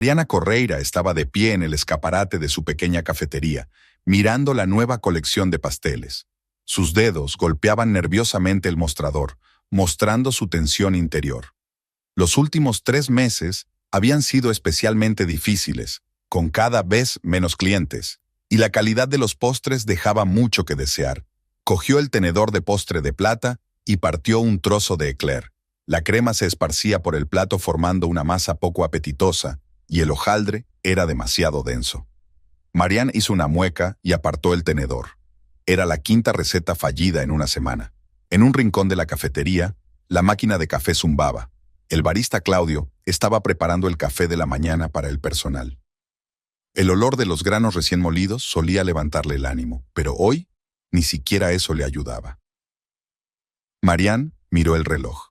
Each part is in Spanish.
Mariana Correira estaba de pie en el escaparate de su pequeña cafetería, mirando la nueva colección de pasteles. Sus dedos golpeaban nerviosamente el mostrador, mostrando su tensión interior. Los últimos 3 meses habían sido especialmente difíciles, con cada vez menos clientes, y la calidad de los postres dejaba mucho que desear. Cogió el tenedor de postre de plata y partió un trozo de eclair. La crema se esparcía por el plato formando una masa poco apetitosa, y el hojaldre era demasiado denso. Marianne hizo una mueca y apartó el tenedor. Era la quinta receta fallida en una semana. En un rincón de la cafetería, la máquina de café zumbaba. El barista Claudio estaba preparando el café de la mañana para el personal. El olor de los granos recién molidos solía levantarle el ánimo, pero hoy ni siquiera eso le ayudaba. Marianne miró el reloj.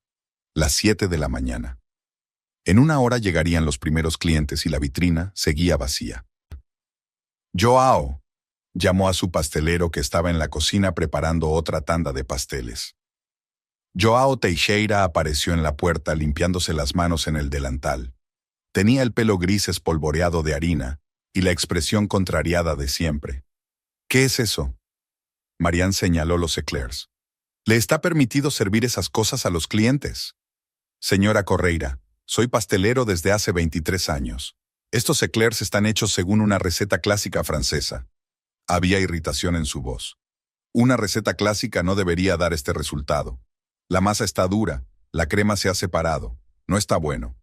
Las 7 de la mañana. En una hora llegarían los primeros clientes y la vitrina seguía vacía. «Joao», llamó a su pastelero que estaba en la cocina preparando otra tanda de pasteles. Joao Teixeira apareció en la puerta limpiándose las manos en el delantal. Tenía el pelo gris espolvoreado de harina y la expresión contrariada de siempre. «¿Qué es eso?». Marianne señaló los eclairs. «Le está permitido servir esas cosas a los clientes». «Señora Correira, soy pastelero desde hace 23 años. Estos eclairs están hechos según una receta clásica francesa». Había irritación en su voz. Una receta clásica no debería dar este resultado. La masa está dura, la crema se ha separado. No está bueno.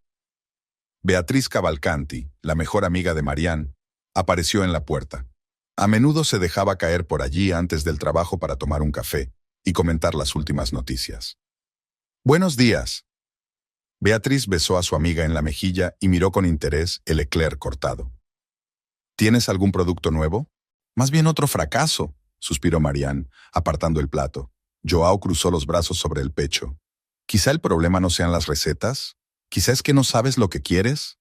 Beatriz Cavalcanti, la mejor amiga de Marianne, apareció en la puerta. A menudo se dejaba caer por allí antes del trabajo para tomar un café y comentar las últimas noticias. «Buenos días». Beatriz besó a su amiga en la mejilla y miró con interés el eclair cortado. «¿Tienes algún producto nuevo?». «Más bien otro fracaso», suspiró Marianne, apartando el plato. Joao cruzó los brazos sobre el pecho. «¿Quizá el problema no sean las recetas? ¿Quizá es que no sabes lo que quieres?».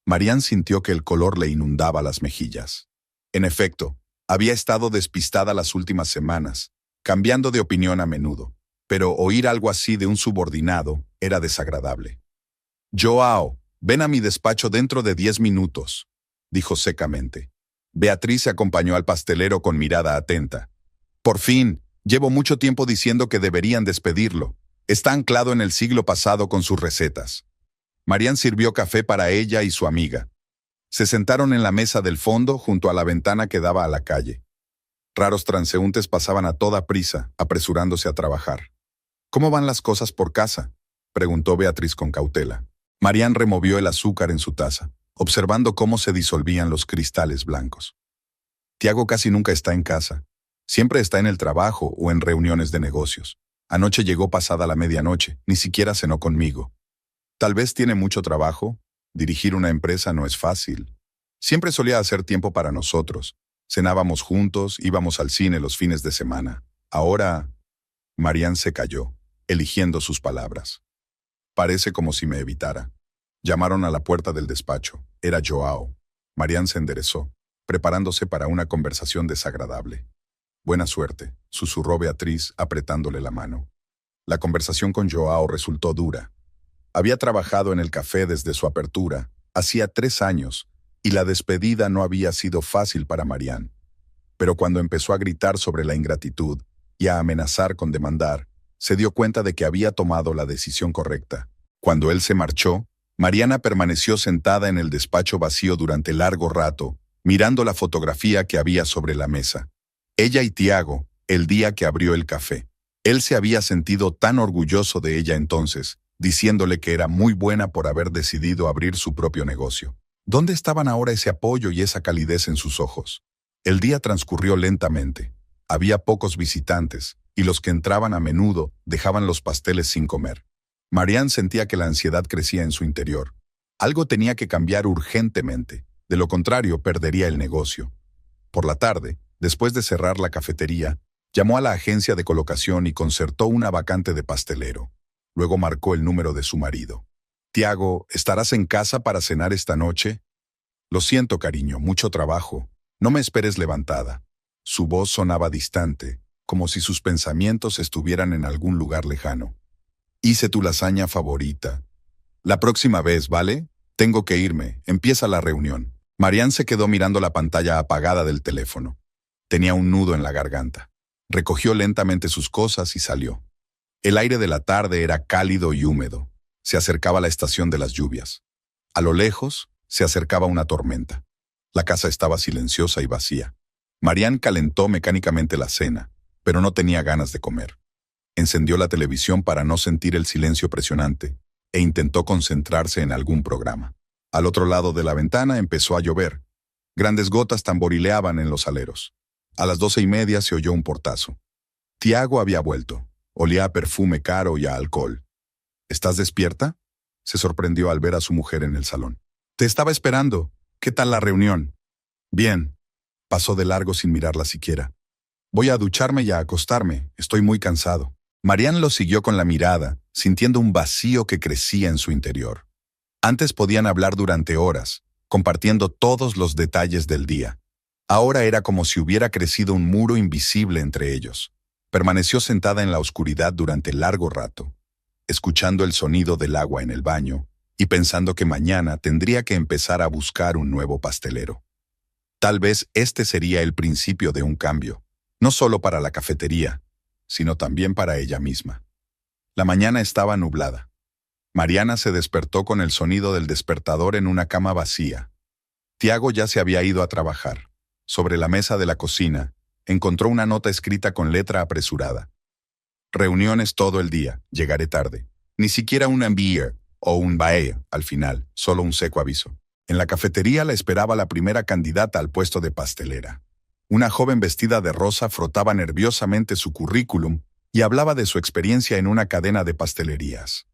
Marianne sintió que el color le inundaba las mejillas. En efecto, había estado despistada las últimas semanas, cambiando de opinión a menudo, pero oír algo así de un subordinado era desagradable. «Joao, ven a mi despacho dentro de 10 minutos», dijo secamente. Beatriz se acompañó al pastelero con mirada atenta. «Por fin, llevo mucho tiempo diciendo que deberían despedirlo. Está anclado en el siglo pasado con sus recetas». Marianne sirvió café para ella y su amiga. Se sentaron en la mesa del fondo junto a la ventana que daba a la calle. Raros transeúntes pasaban a toda prisa, apresurándose a trabajar. «¿Cómo van las cosas por casa?», preguntó Beatriz con cautela. Marianne removió el azúcar en su taza, observando cómo se disolvían los cristales blancos. «Tiago casi nunca está en casa. Siempre está en el trabajo o en reuniones de negocios. Anoche llegó pasada la medianoche, ni siquiera cenó conmigo. Tal vez tiene mucho trabajo. Dirigir una empresa no es fácil. Siempre solía hacer tiempo para nosotros. Cenábamos juntos, íbamos al cine los fines de semana. Ahora…». Marianne se calló, eligiendo sus palabras. «Parece como si me evitara». Llamaron a la puerta del despacho. Era Joao. Marianne se enderezó, preparándose para una conversación desagradable. «Buena suerte», susurró Beatriz, apretándole la mano. La conversación con Joao resultó dura. Había trabajado en el café desde su apertura, hacía 3 años, y la despedida no había sido fácil para Marianne. Pero cuando empezó a gritar sobre la ingratitud y a amenazar con demandar, se dio cuenta de que había tomado la decisión correcta. Cuando él se marchó, Mariana permaneció sentada en el despacho vacío durante largo rato, mirando la fotografía que había sobre la mesa. Ella y Tiago, el día que abrió el café. Él se había sentido tan orgulloso de ella entonces, diciéndole que era muy buena por haber decidido abrir su propio negocio. ¿Dónde estaban ahora ese apoyo y esa calidez en sus ojos? El día transcurrió lentamente. Había pocos visitantes, y los que entraban a menudo dejaban los pasteles sin comer. Marianne sentía que la ansiedad crecía en su interior. Algo tenía que cambiar urgentemente, de lo contrario perdería el negocio. Por la tarde, después de cerrar la cafetería, llamó a la agencia de colocación y concertó una vacante de pastelero. Luego marcó el número de su marido. «Tiago, ¿estarás en casa para cenar esta noche?». «Lo siento, cariño, mucho trabajo. No me esperes levantada». Su voz sonaba distante, como si sus pensamientos estuvieran en algún lugar lejano. «Hice tu lasaña favorita. La próxima vez, ¿vale?». Tengo que irme, empieza la reunión. Marianne se quedó mirando la pantalla apagada del teléfono. Tenía un nudo en la garganta. Recogió lentamente sus cosas y salió. El aire de la tarde era cálido y húmedo. Se acercaba la estación de las lluvias. A lo lejos, se acercaba una tormenta. La casa estaba silenciosa y vacía. Marianne calentó mecánicamente la cena, pero no tenía ganas de comer. Encendió la televisión para no sentir el silencio presionante e intentó concentrarse en algún programa. Al otro lado de la ventana empezó a llover. Grandes gotas tamborileaban en los aleros. A las 12:30 se oyó un portazo. Tiago había vuelto. Olía a perfume caro y a alcohol. ¿Estás despierta?, se sorprendió al ver a su mujer en el salón. Te estaba esperando. ¿Qué tal la reunión? Bien. Pasó de largo sin mirarla siquiera. Voy a ducharme y a acostarme. Estoy muy cansado. Marianne lo siguió con la mirada, sintiendo un vacío que crecía en su interior. Antes podían hablar durante horas, compartiendo todos los detalles del día. Ahora era como si hubiera crecido un muro invisible entre ellos. Permaneció sentada en la oscuridad durante largo rato, escuchando el sonido del agua en el baño y pensando que mañana tendría que empezar a buscar un nuevo pastelero. Tal vez este sería el principio de un cambio, no solo para la cafetería, sino también para ella misma. La mañana estaba nublada. Mariana se despertó con el sonido del despertador en una cama vacía. Tiago ya se había ido a trabajar. Sobre la mesa de la cocina, encontró una nota escrita con letra apresurada. Reuniones todo el día, llegaré tarde. Ni siquiera un beer o un bye al final, solo un seco aviso. En la cafetería la esperaba la primera candidata al puesto de pastelera. Una joven vestida de rosa frotaba nerviosamente su currículum y hablaba de su experiencia en una cadena de pastelerías.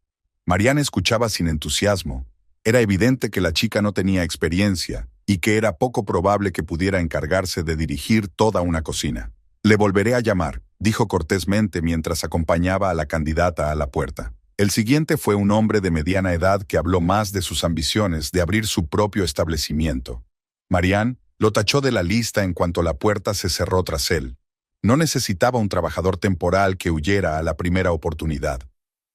Marianne escuchaba sin entusiasmo. Era evidente que la chica no tenía experiencia y que era poco probable que pudiera encargarse de dirigir toda una cocina. Le volveré a llamar, dijo cortésmente mientras acompañaba a la candidata a la puerta. El siguiente fue un hombre de mediana edad que habló más de sus ambiciones de abrir su propio establecimiento. Marianne lo tachó de la lista en cuanto la puerta se cerró tras él. No necesitaba un trabajador temporal que huyera a la primera oportunidad.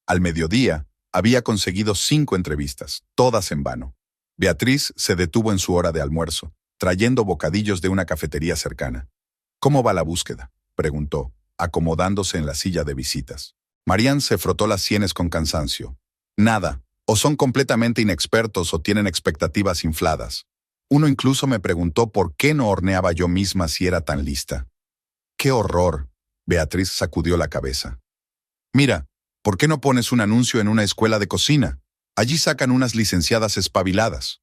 Al mediodía, había conseguido 5 entrevistas, todas en vano. Beatriz se detuvo en su hora de almuerzo, trayendo bocadillos de una cafetería cercana. ¿Cómo va la búsqueda?, preguntó, acomodándose en la silla de visitas. Marianne se frotó las sienes con cansancio. Nada, o son completamente inexpertos o tienen expectativas infladas. Uno incluso me preguntó por qué no horneaba yo misma si era tan lista. ¡Qué horror!, Beatriz sacudió la cabeza. Mira, ¿por qué no pones un anuncio en una escuela de cocina? Allí sacan unas licenciadas espabiladas.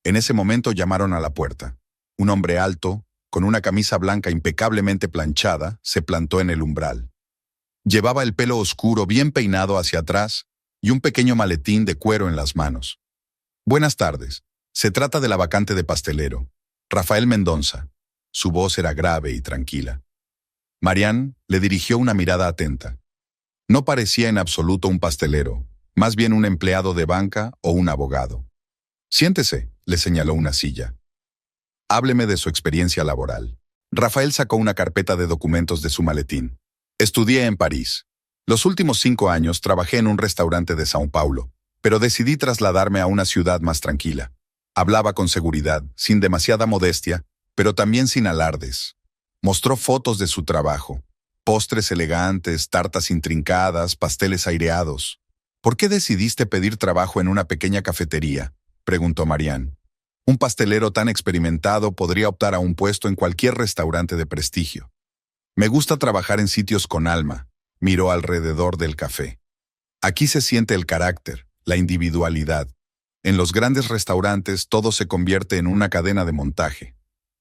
En ese momento llamaron a la puerta. Un hombre alto, con una camisa blanca impecablemente planchada, se plantó en el umbral. Llevaba el pelo oscuro bien peinado hacia atrás y un pequeño maletín de cuero en las manos. Buenas tardes. Se trata de la vacante de pastelero. Rafael Mendonza. Su voz era grave y tranquila. Marianne le dirigió una mirada atenta. No parecía en absoluto un pastelero, más bien un empleado de banca o un abogado. Siéntese, le señaló una silla. Hábleme de su experiencia laboral. Rafael sacó una carpeta de documentos de su maletín. Estudié en París. Los últimos 5 años trabajé en un restaurante de São Paulo, pero decidí trasladarme a una ciudad más tranquila. Hablaba con seguridad, sin demasiada modestia, pero también sin alardes. Mostró fotos de su trabajo. Postres elegantes, tartas intrincadas, pasteles aireados. ¿Por qué decidiste pedir trabajo en una pequeña cafetería?, preguntó Marianne. Un pastelero tan experimentado podría optar a un puesto en cualquier restaurante de prestigio. Me gusta trabajar en sitios con alma, miró alrededor del café. Aquí se siente el carácter, la individualidad. En los grandes restaurantes todo se convierte en una cadena de montaje.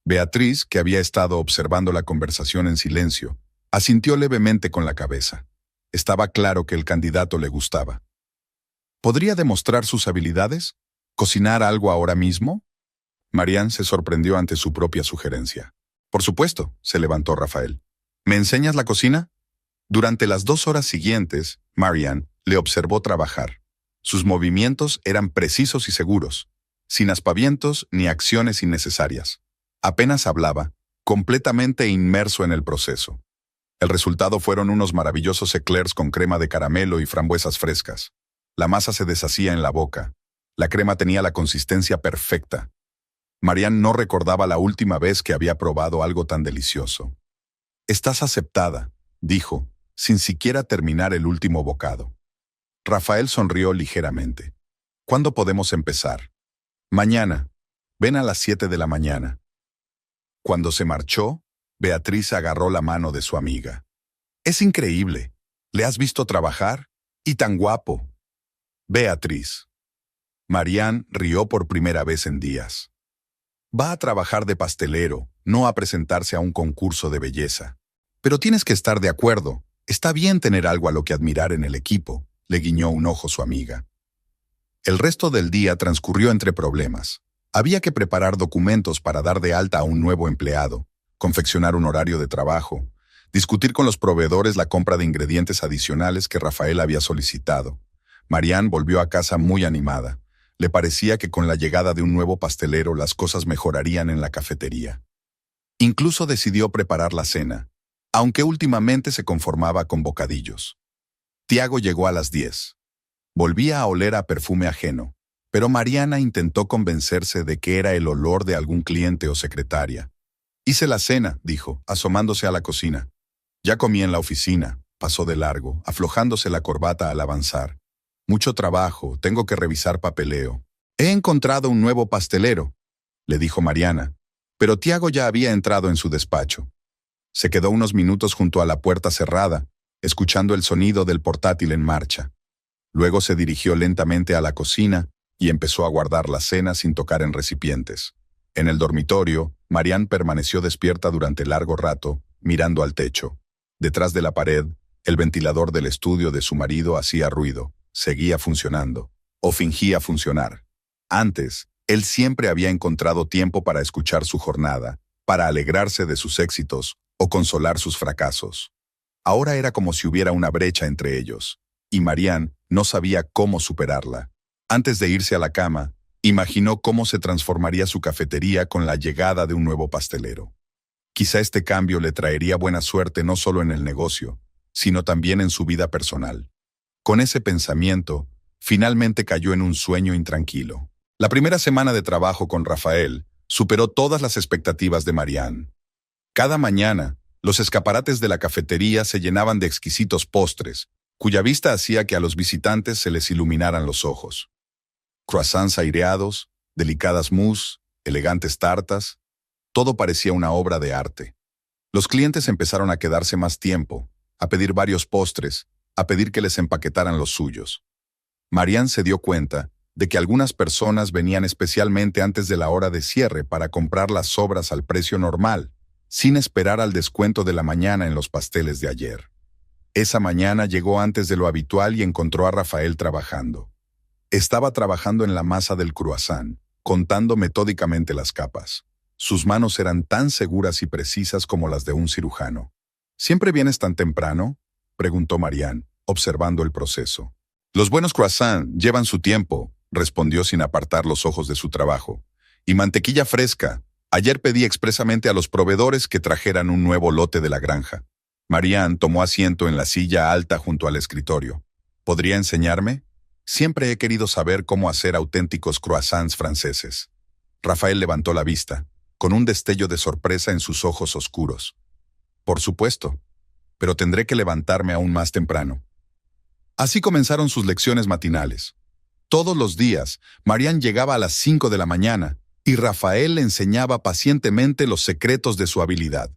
Beatriz, que había estado observando la conversación en silencio, asintió levemente con la cabeza. Estaba claro que el candidato le gustaba. ¿Podría demostrar sus habilidades? ¿Cocinar algo ahora mismo? Marianne se sorprendió ante su propia sugerencia. Por supuesto, se levantó Rafael. ¿Me enseñas la cocina? Durante las 2 horas siguientes, Marianne le observó trabajar. Sus movimientos eran precisos y seguros, sin aspavientos ni acciones innecesarias. Apenas hablaba, completamente inmerso en el proceso. El resultado fueron unos maravillosos eclairs con crema de caramelo y frambuesas frescas. La masa se deshacía en la boca. La crema tenía la consistencia perfecta. Marianne no recordaba la última vez que había probado algo tan delicioso. «Estás aceptada», dijo, sin siquiera terminar el último bocado. Rafael sonrió ligeramente. «¿Cuándo podemos empezar?» «Mañana. Ven a las 7 de la mañana». Cuando se marchó, Beatriz agarró la mano de su amiga. «Es increíble. ¿Le has visto trabajar? Y tan guapo». «Beatriz». Marianne rió por primera vez en días. «Va a trabajar de pastelero, no a presentarse a un concurso de belleza. Pero tienes que estar de acuerdo. Está bien tener algo a lo que admirar en el equipo», le guiñó un ojo su amiga. El resto del día transcurrió entre problemas. Había que preparar documentos para dar de alta a un nuevo empleado, confeccionar un horario de trabajo, discutir con los proveedores la compra de ingredientes adicionales que Rafael había solicitado. Marianne volvió a casa muy animada. Le parecía que con la llegada de un nuevo pastelero las cosas mejorarían en la cafetería. Incluso decidió preparar la cena, aunque últimamente se conformaba con bocadillos. Tiago llegó a las 10. Volvía a oler a perfume ajeno, pero Mariana intentó convencerse de que era el olor de algún cliente o secretaria. «Hice la cena», dijo, asomándose a la cocina. «Ya comí en la oficina», pasó de largo, aflojándose la corbata al avanzar. «Mucho trabajo, tengo que revisar papeleo». «He encontrado un nuevo pastelero», le dijo Mariana, pero Tiago ya había entrado en su despacho. Se quedó unos minutos junto a la puerta cerrada, escuchando el sonido del portátil en marcha. Luego se dirigió lentamente a la cocina y empezó a guardar la cena sin tocar en recipientes. En el dormitorio, Marianne permaneció despierta durante largo rato, mirando al techo. Detrás de la pared, el ventilador del estudio de su marido hacía ruido. Seguía funcionando, o fingía funcionar. Antes, él siempre había encontrado tiempo para escuchar su jornada, para alegrarse de sus éxitos o consolar sus fracasos. Ahora era como si hubiera una brecha entre ellos, y Marianne no sabía cómo superarla. Antes de irse a la cama, imaginó cómo se transformaría su cafetería con la llegada de un nuevo pastelero. Quizá este cambio le traería buena suerte no solo en el negocio, sino también en su vida personal. Con ese pensamiento, finalmente cayó en un sueño intranquilo. La primera semana de trabajo con Rafael superó todas las expectativas de Marianne. Cada mañana, los escaparates de la cafetería se llenaban de exquisitos postres, cuya vista hacía que a los visitantes se les iluminaran los ojos. Croissants aireados, delicadas mousse, elegantes tartas, todo parecía una obra de arte. Los clientes empezaron a quedarse más tiempo, a pedir varios postres, a pedir que les empaquetaran los suyos. Marianne se dio cuenta de que algunas personas venían especialmente antes de la hora de cierre para comprar las sobras al precio normal, sin esperar al descuento de la mañana en los pasteles de ayer. Esa mañana llegó antes de lo habitual y encontró a Rafael trabajando. Estaba trabajando en la masa del croissant, contando metódicamente las capas. Sus manos eran tan seguras y precisas como las de un cirujano. «¿Siempre vienes tan temprano?», preguntó Marianne, observando el proceso. «Los buenos croissants llevan su tiempo», respondió sin apartar los ojos de su trabajo. «Y mantequilla fresca. Ayer pedí expresamente a los proveedores que trajeran un nuevo lote de la granja». Marianne tomó asiento en la silla alta junto al escritorio. «¿Podría enseñarme? Siempre he querido saber cómo hacer auténticos croissants franceses». Rafael levantó la vista, con un destello de sorpresa en sus ojos oscuros. «Por supuesto, pero tendré que levantarme aún más temprano». Así comenzaron sus lecciones matinales. Todos los días, Marianne llegaba a las 5 de la mañana y Rafael le enseñaba pacientemente los secretos de su habilidad.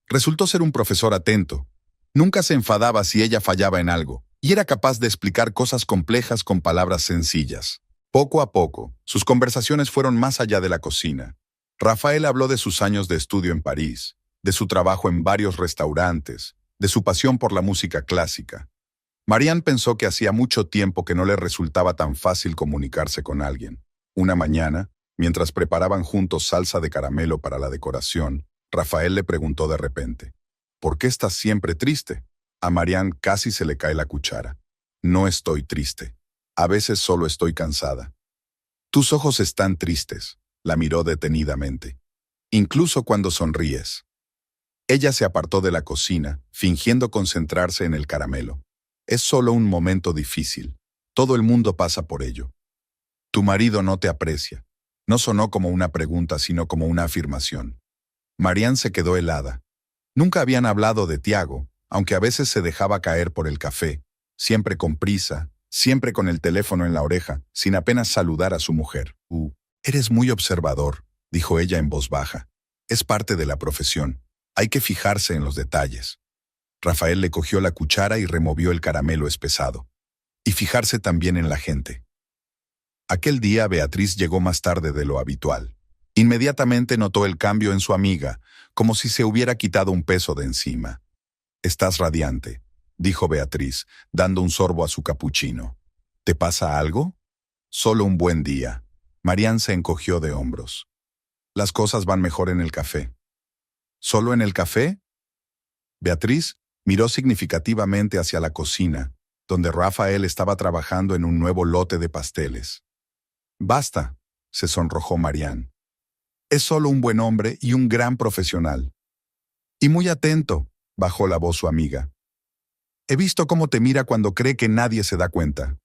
Resultó ser un profesor atento. Nunca se enfadaba si ella fallaba en algo, y era capaz de explicar cosas complejas con palabras sencillas. Poco a poco, sus conversaciones fueron más allá de la cocina. Rafael habló de sus años de estudio en París, de su trabajo en varios restaurantes, de su pasión por la música clásica. Marianne pensó que hacía mucho tiempo que no le resultaba tan fácil comunicarse con alguien. Una mañana, mientras preparaban juntos salsa de caramelo para la decoración, Rafael le preguntó de repente: «¿Por qué estás siempre triste?». A Marianne casi se le cae la cuchara. «No estoy triste. A veces solo estoy cansada». «Tus ojos están tristes», la miró detenidamente. «Incluso cuando sonríes». Ella se apartó de la cocina, fingiendo concentrarse en el caramelo. «Es solo un momento difícil. Todo el mundo pasa por ello». Tu marido no te aprecia. No sonó como una pregunta, sino como una afirmación. Marianne se quedó helada. Nunca habían hablado de Tiago, aunque a veces se dejaba caer por el café, siempre con prisa, siempre con el teléfono en la oreja, sin apenas saludar a su mujer. Eres muy observador, dijo ella en voz baja. Es parte de la profesión. Hay que fijarse en los detalles. Rafael le cogió la cuchara y removió el caramelo espesado. Y fijarse también en la gente. Aquel día Beatriz llegó más tarde de lo habitual. Inmediatamente notó el cambio en su amiga, como si se hubiera quitado un peso de encima. Estás radiante, dijo Beatriz, dando un sorbo a su capuchino. ¿Te pasa algo? Solo un buen día. Marianne se encogió de hombros. Las cosas van mejor en el café. ¿Solo en el café? Beatriz miró significativamente hacia la cocina, donde Rafael estaba trabajando en un nuevo lote de pasteles. Basta, se sonrojó Marianne. Es solo un buen hombre y un gran profesional. Y muy atento, bajó la voz su amiga. He visto cómo te mira cuando cree que nadie se da cuenta.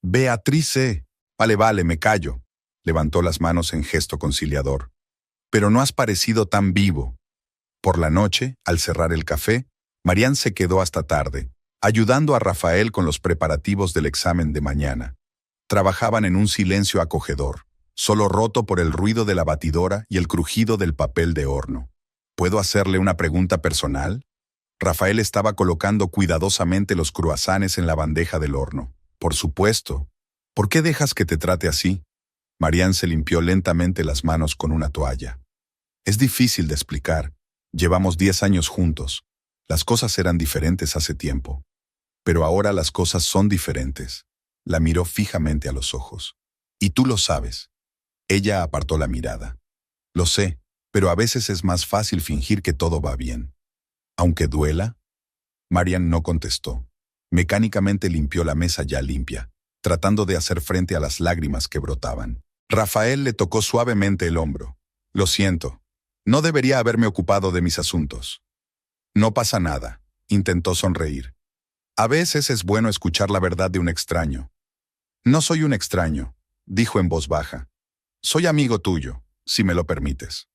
Beatriz, vale, me callo. Levantó las manos en gesto conciliador. Pero no has parecido tan vivo. Por la noche, al cerrar el café, Marianne se quedó hasta tarde, ayudando a Rafael con los preparativos del examen de mañana. Trabajaban en un silencio acogedor, solo roto por el ruido de la batidora y el crujido del papel de horno. ¿Puedo hacerle una pregunta personal? Rafael estaba colocando cuidadosamente los cruasanes en la bandeja del horno. Por supuesto. ¿Por qué dejas que te trate así? Marianne se limpió lentamente las manos con una toalla. Es difícil de explicar. Llevamos 10 años juntos. Las cosas eran diferentes hace tiempo. Pero ahora las cosas son diferentes. La miró fijamente a los ojos. Y tú lo sabes. Ella apartó la mirada. Lo sé, pero a veces es más fácil fingir que todo va bien. Aunque duela. Marianne no contestó. Mecánicamente limpió la mesa ya limpia, tratando de hacer frente a las lágrimas que brotaban. Rafael le tocó suavemente el hombro. Lo siento. No debería haberme ocupado de mis asuntos. No pasa nada, intentó sonreír. A veces es bueno escuchar la verdad de un extraño. No soy un extraño, dijo en voz baja. Soy amigo tuyo, si me lo permites.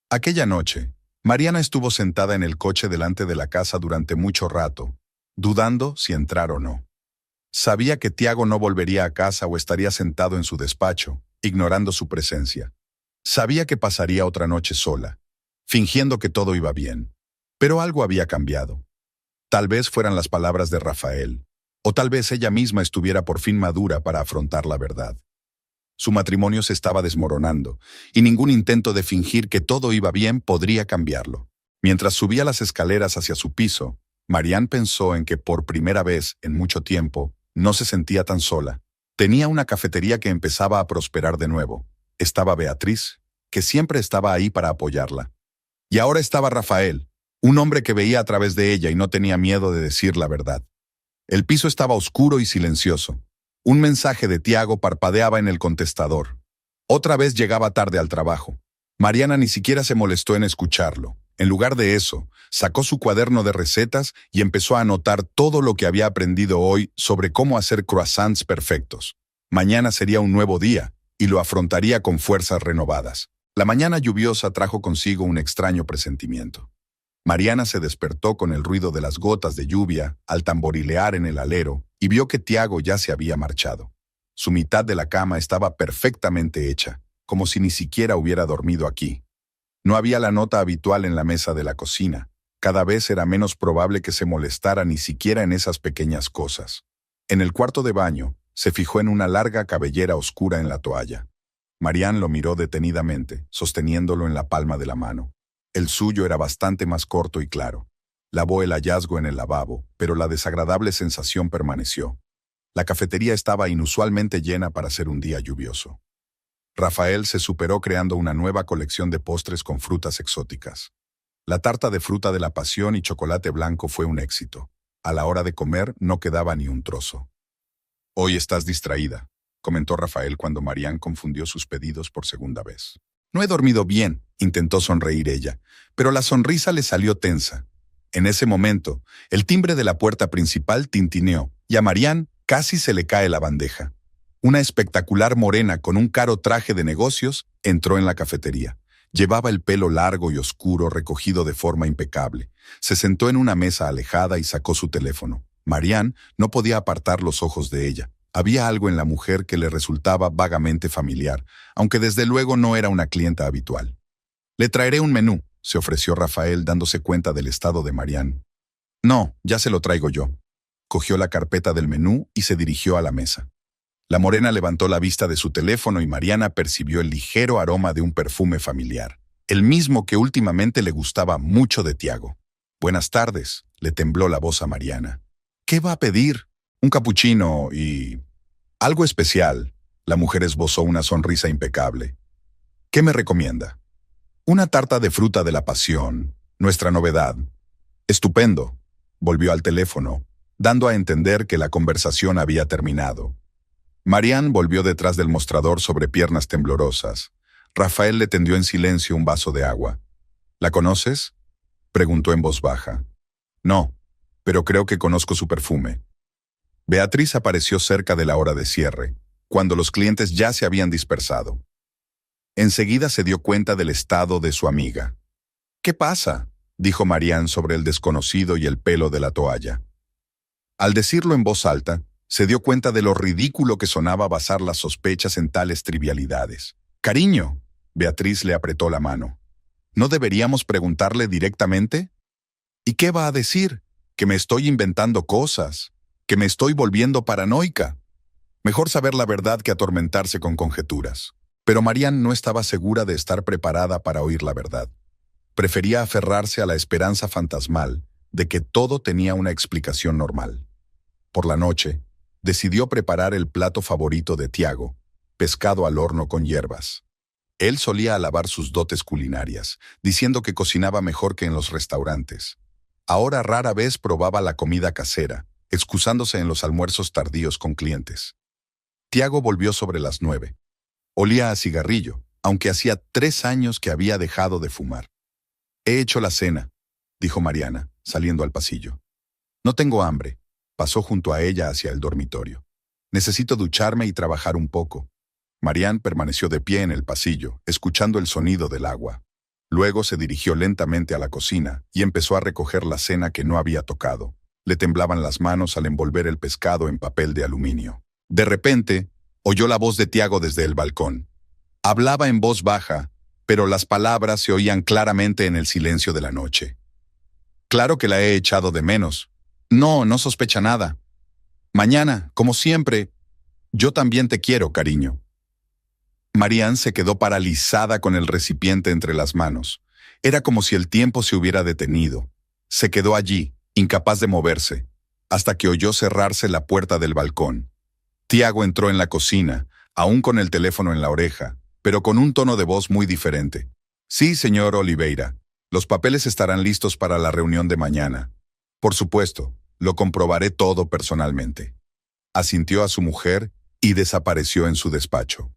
Aquella noche, Mariana estuvo sentada en el coche delante de la casa durante mucho rato, dudando si entrar o no. Sabía que Tiago no volvería a casa o estaría sentado en su despacho, ignorando su presencia. Sabía que pasaría otra noche sola, fingiendo que todo iba bien. Pero algo había cambiado. Tal vez fueran las palabras de Rafael, o tal vez ella misma estuviera por fin madura para afrontar la verdad. Su matrimonio se estaba desmoronando, y ningún intento de fingir que todo iba bien podría cambiarlo. Mientras subía las escaleras hacia su piso, Marianne pensó en que por primera vez en mucho tiempo no se sentía tan sola. Tenía una cafetería que empezaba a prosperar de nuevo. Estaba Beatriz, que siempre estaba ahí para apoyarla. Y ahora estaba Rafael, un hombre que veía a través de ella y no tenía miedo de decir la verdad. El piso estaba oscuro y silencioso. Un mensaje de Tiago parpadeaba en el contestador. Otra vez llegaba tarde al trabajo. Mariana ni siquiera se molestó en escucharlo. En lugar de eso, sacó su cuaderno de recetas y empezó a anotar todo lo que había aprendido hoy sobre cómo hacer croissants perfectos. Mañana sería un nuevo día, y lo afrontaría con fuerzas renovadas. La mañana lluviosa trajo consigo un extraño presentimiento. Mariana se despertó con el ruido de las gotas de lluvia al tamborilear en el alero y vio que Tiago ya se había marchado. Su mitad de la cama estaba perfectamente hecha, como si ni siquiera hubiera dormido aquí. No había la nota habitual en la mesa de la cocina. Cada vez era menos probable que se molestara ni siquiera en esas pequeñas cosas. En el cuarto de baño, se fijó en una larga cabellera oscura en la toalla. Marianne lo miró detenidamente, sosteniéndolo en la palma de la mano. El suyo era bastante más corto y claro. Lavó el hallazgo en el lavabo, pero la desagradable sensación permaneció. La cafetería estaba inusualmente llena para ser un día lluvioso. Rafael se superó creando una nueva colección de postres con frutas exóticas. La tarta de fruta de la pasión y chocolate blanco fue un éxito. A la hora de comer no quedaba ni un trozo. «Hoy estás distraída», comentó Rafael cuando Marianne confundió sus pedidos por segunda vez. «No he dormido bien», intentó sonreír ella, pero la sonrisa le salió tensa. En ese momento, el timbre de la puerta principal tintineó y a Marianne casi se le cae la bandeja. Una espectacular morena con un caro traje de negocios entró en la cafetería. Llevaba el pelo largo y oscuro recogido de forma impecable. Se sentó en una mesa alejada y sacó su teléfono. Marianne no podía apartar los ojos de ella. Había algo en la mujer que le resultaba vagamente familiar, aunque desde luego no era una clienta habitual. «Le traeré un menú», se ofreció Rafael dándose cuenta del estado de Marianne. «No, ya se lo traigo yo». Cogió la carpeta del menú y se dirigió a la mesa. La morena levantó la vista de su teléfono y Mariana percibió el ligero aroma de un perfume familiar, el mismo que últimamente le gustaba mucho de Tiago. «Buenas tardes», le tembló la voz a Mariana. «¿Qué va a pedir?» «Un capuchino y... algo especial». La mujer esbozó una sonrisa impecable. «¿Qué me recomienda?» «Una tarta de fruta de la pasión, nuestra novedad». «Estupendo», volvió al teléfono, dando a entender que la conversación había terminado. Marianne volvió detrás del mostrador sobre piernas temblorosas. Rafael le tendió en silencio un vaso de agua. «¿La conoces?», preguntó en voz baja. «No, pero creo que conozco su perfume». Beatriz apareció cerca de la hora de cierre, cuando los clientes ya se habían dispersado. Enseguida se dio cuenta del estado de su amiga. «¿Qué pasa?», dijo Marianne sobre el desconocido y el pelo de la toalla. Al decirlo en voz alta, se dio cuenta de lo ridículo que sonaba basar las sospechas en tales trivialidades. «Cariño», Beatriz le apretó la mano. «¿No deberíamos preguntarle directamente? ¿Y qué va a decir? ¿Que me estoy inventando cosas? ¿Que me estoy volviendo paranoica? Mejor saber la verdad que atormentarse con conjeturas». Pero Marianne no estaba segura de estar preparada para oír la verdad. Prefería aferrarse a la esperanza fantasmal de que todo tenía una explicación normal. Por la noche, decidió preparar el plato favorito de Tiago, pescado al horno con hierbas. Él solía alabar sus dotes culinarias, diciendo que cocinaba mejor que en los restaurantes. Ahora rara vez probaba la comida casera, excusándose en los almuerzos tardíos con clientes. Tiago volvió sobre las 9. Olía a cigarrillo, aunque hacía 3 años que había dejado de fumar. «He hecho la cena», dijo Mariana, saliendo al pasillo. «No tengo hambre». Pasó junto a ella hacia el dormitorio. «Necesito ducharme y trabajar un poco». Marianne permaneció de pie en el pasillo, escuchando el sonido del agua. Luego se dirigió lentamente a la cocina y empezó a recoger la cena que no había tocado. Le temblaban las manos al envolver el pescado en papel de aluminio. De repente, oyó la voz de Tiago desde el balcón. Hablaba en voz baja, pero las palabras se oían claramente en el silencio de la noche. «Claro que la he echado de menos. No, no sospecha nada. Mañana, como siempre, yo también te quiero, cariño». Marianne se quedó paralizada con el recipiente entre las manos. Era como si el tiempo se hubiera detenido. Se quedó allí, incapaz de moverse, hasta que oyó cerrarse la puerta del balcón. Tiago entró en la cocina, aún con el teléfono en la oreja, pero con un tono de voz muy diferente. «Sí, señor Oliveira. Los papeles estarán listos para la reunión de mañana. Por supuesto, lo comprobaré todo personalmente». Asintió a su mujer y desapareció en su despacho.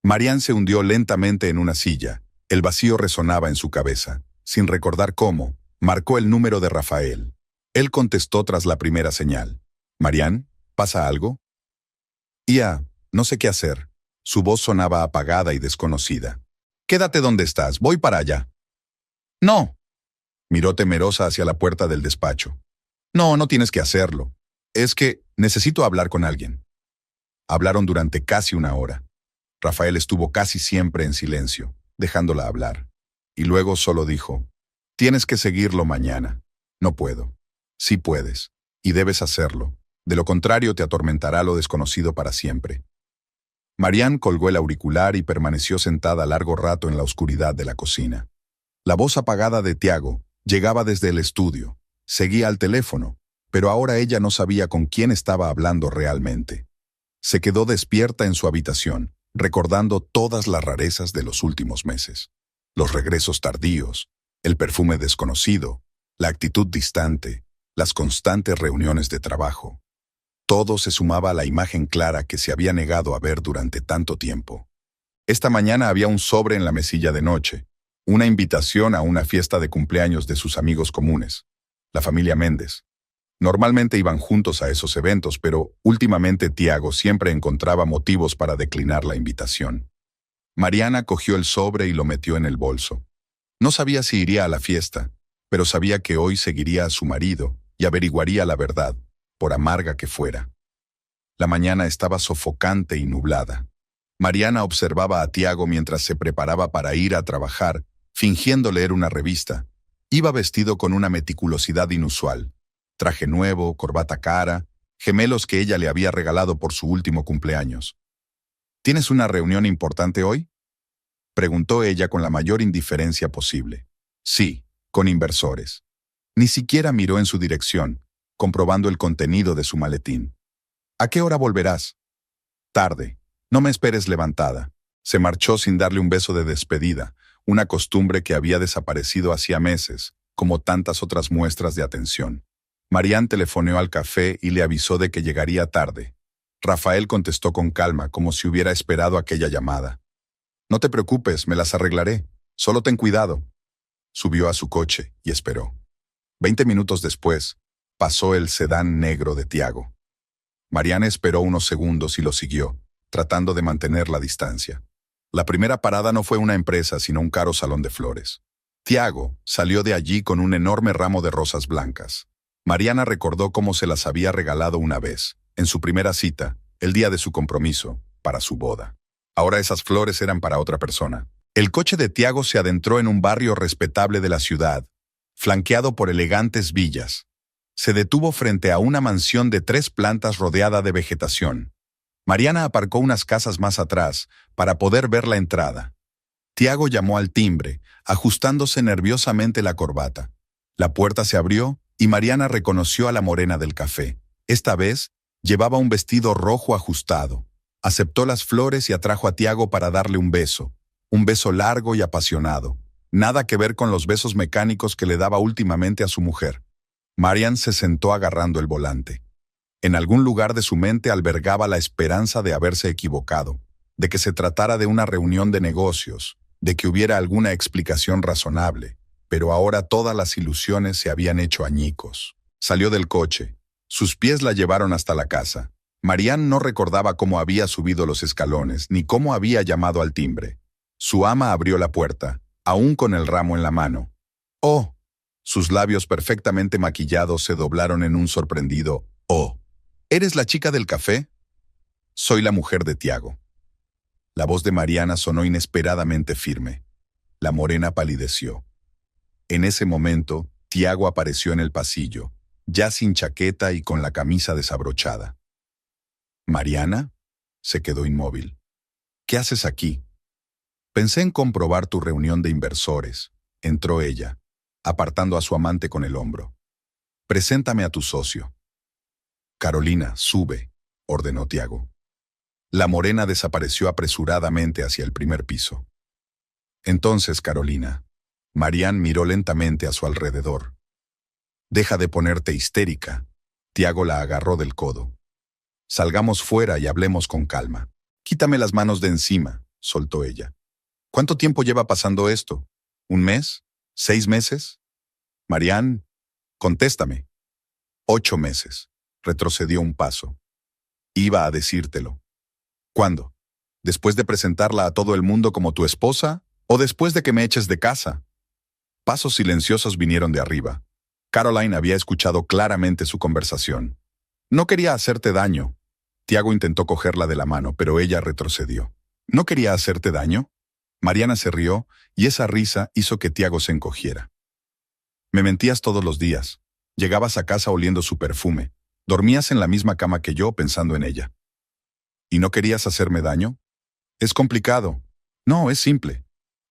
Marianne se hundió lentamente en una silla. El vacío resonaba en su cabeza. Sin recordar cómo, marcó el número de Rafael. Él contestó tras la primera señal. «Marianne, ¿pasa algo?» «Ya, no sé qué hacer». Su voz sonaba apagada y desconocida. «Quédate donde estás, voy para allá». «No». Miró temerosa hacia la puerta del despacho. «No, no tienes que hacerlo. Es que necesito hablar con alguien». Hablaron durante casi 1 hora. Rafael estuvo casi siempre en silencio, dejándola hablar. Y luego solo dijo: «Tienes que seguirlo mañana». «No puedo». «Sí puedes, y debes hacerlo. De lo contrario te atormentará lo desconocido para siempre». Marianne colgó el auricular y permaneció sentada largo rato en la oscuridad de la cocina. La voz apagada de Tiago llegaba desde el estudio. Seguía al teléfono, pero ahora ella no sabía con quién estaba hablando realmente. Se quedó despierta en su habitación, recordando todas las rarezas de los últimos meses. Los regresos tardíos, el perfume desconocido, la actitud distante, las constantes reuniones de trabajo. Todo se sumaba a la imagen clara que se había negado a ver durante tanto tiempo. Esta mañana había un sobre en la mesilla de noche, una invitación a una fiesta de cumpleaños de sus amigos comunes, la familia Méndez. Normalmente iban juntos a esos eventos, pero últimamente Tiago siempre encontraba motivos para declinar la invitación. Mariana cogió el sobre y lo metió en el bolso. No sabía si iría a la fiesta, pero sabía que hoy seguiría a su marido y averiguaría la verdad, por amarga que fuera. La mañana estaba sofocante y nublada. Mariana observaba a Tiago mientras se preparaba para ir a trabajar, fingiendo leer una revista. Iba vestido con una meticulosidad inusual. Traje nuevo, corbata cara, gemelos que ella le había regalado por su último cumpleaños. ¿Tienes una reunión importante hoy?, preguntó ella con la mayor indiferencia posible. Sí, con inversores. Ni siquiera miró en su dirección, comprobando el contenido de su maletín. ¿A qué hora volverás? Tarde. No me esperes levantada. Se marchó sin darle un beso de despedida, una costumbre que había desaparecido hacía meses, como tantas otras muestras de atención. Marián telefoneó al café y le avisó de que llegaría tarde. Rafael contestó con calma, como si hubiera esperado aquella llamada. No te preocupes, me las arreglaré. Solo ten cuidado. Subió a su coche y esperó. 20 minutos después, pasó el sedán negro de Tiago. Mariana esperó unos segundos y lo siguió, tratando de mantener la distancia. La primera parada no fue una empresa, sino un caro salón de flores. Tiago salió de allí con un enorme ramo de rosas blancas. Mariana recordó cómo se las había regalado una vez, en su primera cita, el día de su compromiso, para su boda. Ahora esas flores eran para otra persona. El coche de Tiago se adentró en un barrio respetable de la ciudad, flanqueado por elegantes villas. Se detuvo frente a una mansión de 3 plantas rodeada de vegetación. Mariana aparcó unas casas más atrás para poder ver la entrada. Tiago llamó al timbre, ajustándose nerviosamente la corbata. La puerta se abrió y Mariana reconoció a la morena del café. Esta vez, llevaba un vestido rojo ajustado. Aceptó las flores y atrajo a Tiago para darle un beso largo y apasionado. Nada que ver con los besos mecánicos que le daba últimamente a su mujer. Marian se sentó agarrando el volante. En algún lugar de su mente albergaba la esperanza de haberse equivocado, de que se tratara de una reunión de negocios, de que hubiera alguna explicación razonable, pero ahora todas las ilusiones se habían hecho añicos. Salió del coche. Sus pies la llevaron hasta la casa. Marian no recordaba cómo había subido los escalones, ni cómo había llamado al timbre. Su ama abrió la puerta, aún con el ramo en la mano. ¡Oh! Sus labios perfectamente maquillados se doblaron en un sorprendido «Oh». ¿Eres la chica del café? Soy la mujer de Tiago. La voz de Mariana sonó inesperadamente firme. La morena palideció. En ese momento, Tiago apareció en el pasillo, ya sin chaqueta y con la camisa desabrochada. ¿Mariana? Se quedó inmóvil. ¿Qué haces aquí? Pensé en comprobar tu reunión de inversores. Entró ella, apartando a su amante con el hombro. Preséntame a tu socio. Carolina, sube, ordenó Tiago. La morena desapareció apresuradamente hacia el primer piso. Entonces, Carolina, Marián miró lentamente a su alrededor. Deja de ponerte histérica. Tiago la agarró del codo. Salgamos fuera y hablemos con calma. Quítame las manos de encima, soltó ella. ¿Cuánto tiempo lleva pasando esto? ¿1 mes? ¿6 meses? Marián, contéstame. 8 meses. Retrocedió un paso. Iba a decírtelo. ¿Cuándo? ¿Después de presentarla a todo el mundo como tu esposa o después de que me eches de casa? Pasos silenciosos vinieron de arriba. Caroline había escuchado claramente su conversación. No quería hacerte daño. Tiago intentó cogerla de la mano, pero ella retrocedió. ¿No quería hacerte daño? Mariana se rió y esa risa hizo que Tiago se encogiera. Me mentías todos los días. Llegabas a casa oliendo su perfume. Dormías en la misma cama que yo pensando en ella. ¿Y no querías hacerme daño? Es complicado. No, es simple.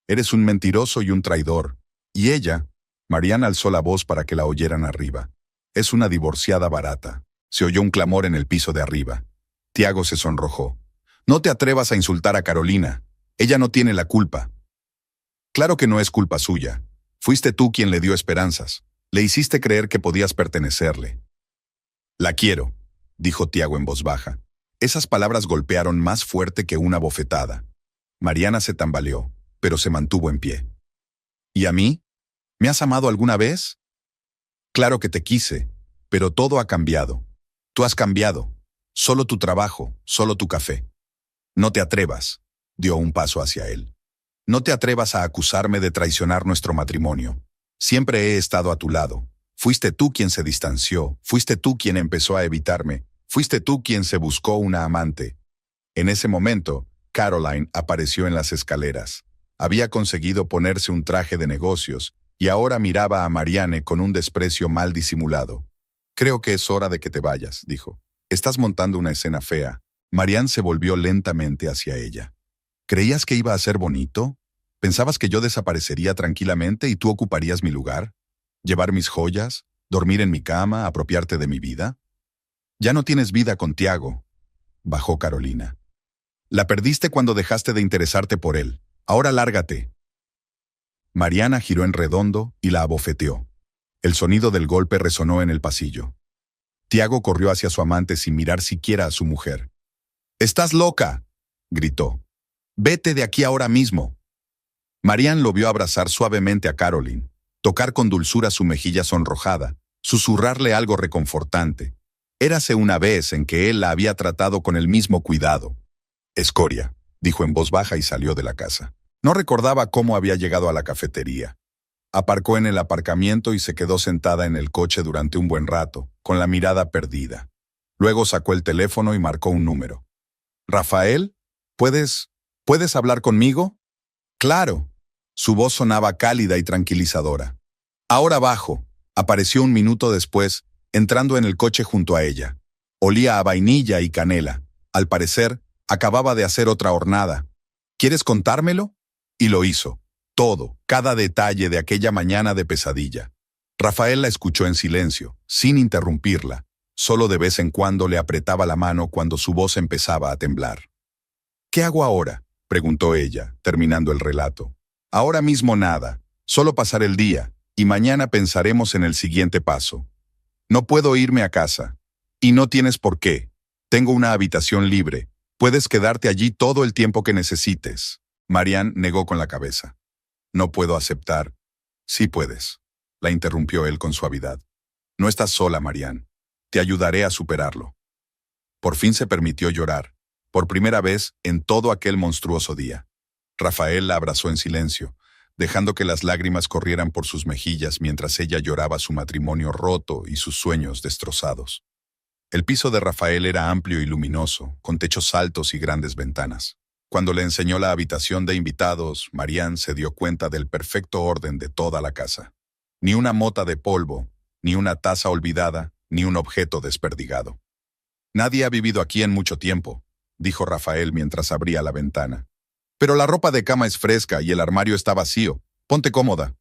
Eres un mentiroso y un traidor. Y ella, Mariana alzó la voz para que la oyeran arriba. Es una divorciada barata. Se oyó un clamor en el piso de arriba. Tiago se sonrojó. No te atrevas a insultar a Carolina. Ella no tiene la culpa. Claro que no es culpa suya. Fuiste tú quien le dio esperanzas. Le hiciste creer que podías pertenecerle. La quiero, dijo Tiago en voz baja. Esas palabras golpearon más fuerte que una bofetada. Mariana se tambaleó, pero se mantuvo en pie. ¿Y a mí? ¿Me has amado alguna vez? Claro que te quise. Pero todo ha cambiado. Tú has cambiado. Solo tu trabajo, solo tu café. No te atrevas. Dio un paso hacia él. No te atrevas a acusarme de traicionar nuestro matrimonio. Siempre he estado a tu lado. Fuiste tú quien se distanció, fuiste tú quien empezó a evitarme, fuiste tú quien se buscó una amante. En ese momento, Caroline apareció en las escaleras. Había conseguido ponerse un traje de negocios y ahora miraba a Marianne con un desprecio mal disimulado. Creo que es hora de que te vayas, dijo. Estás montando una escena fea. Marianne se volvió lentamente hacia ella. ¿Creías que iba a ser bonito? ¿Pensabas que yo desaparecería tranquilamente y tú ocuparías mi lugar? ¿Llevar mis joyas? ¿Dormir en mi cama? ¿Apropiarte de mi vida? Ya no tienes vida con Tiago, bajó Carolina. La perdiste cuando dejaste de interesarte por él. Ahora lárgate. Mariana giró en redondo y la abofeteó. El sonido del golpe resonó en el pasillo. Tiago corrió hacia su amante sin mirar siquiera a su mujer. «¡Estás loca!», gritó. «Vete de aquí ahora mismo». Marianne lo vio abrazar suavemente a Caroline, tocar con dulzura su mejilla sonrojada, susurrarle algo reconfortante. Érase una vez en que él la había tratado con el mismo cuidado. «Escoria», dijo en voz baja y salió de la casa. No recordaba cómo había llegado a la cafetería. Aparcó en el aparcamiento y se quedó sentada en el coche durante un buen rato, con la mirada perdida. Luego sacó el teléfono y marcó un número. «¿Rafael? ¿Puedes hablar conmigo?» «Claro». Su voz sonaba cálida y tranquilizadora. «Ahora bajo», apareció un minuto después, entrando en el coche junto a ella. Olía a vainilla y canela. Al parecer, acababa de hacer otra hornada. «¿Quieres contármelo?» Y lo hizo. Todo, cada detalle de aquella mañana de pesadilla. Rafael la escuchó en silencio, sin interrumpirla. Solo de vez en cuando le apretaba la mano cuando su voz empezaba a temblar. «¿Qué hago ahora?», preguntó ella, terminando el relato. «Ahora mismo nada, solo pasar el día, y mañana pensaremos en el siguiente paso. No puedo irme a casa. Y no tienes por qué. Tengo una habitación libre. Puedes quedarte allí todo el tiempo que necesites». Marianne negó con la cabeza. «No puedo aceptar». «Sí puedes», la interrumpió él con suavidad. «No estás sola, Marianne. Te ayudaré a superarlo». Por fin se permitió llorar, por primera vez en todo aquel monstruoso día. Rafael la abrazó en silencio, dejando que las lágrimas corrieran por sus mejillas mientras ella lloraba su matrimonio roto y sus sueños destrozados. El piso de Rafael era amplio y luminoso, con techos altos y grandes ventanas. Cuando le enseñó la habitación de invitados, Marianne se dio cuenta del perfecto orden de toda la casa. Ni una mota de polvo, ni una taza olvidada, ni un objeto desperdigado. «Nadie ha vivido aquí en mucho tiempo», dijo Rafael mientras abría la ventana. «Pero la ropa de cama es fresca y el armario está vacío. Ponte cómoda».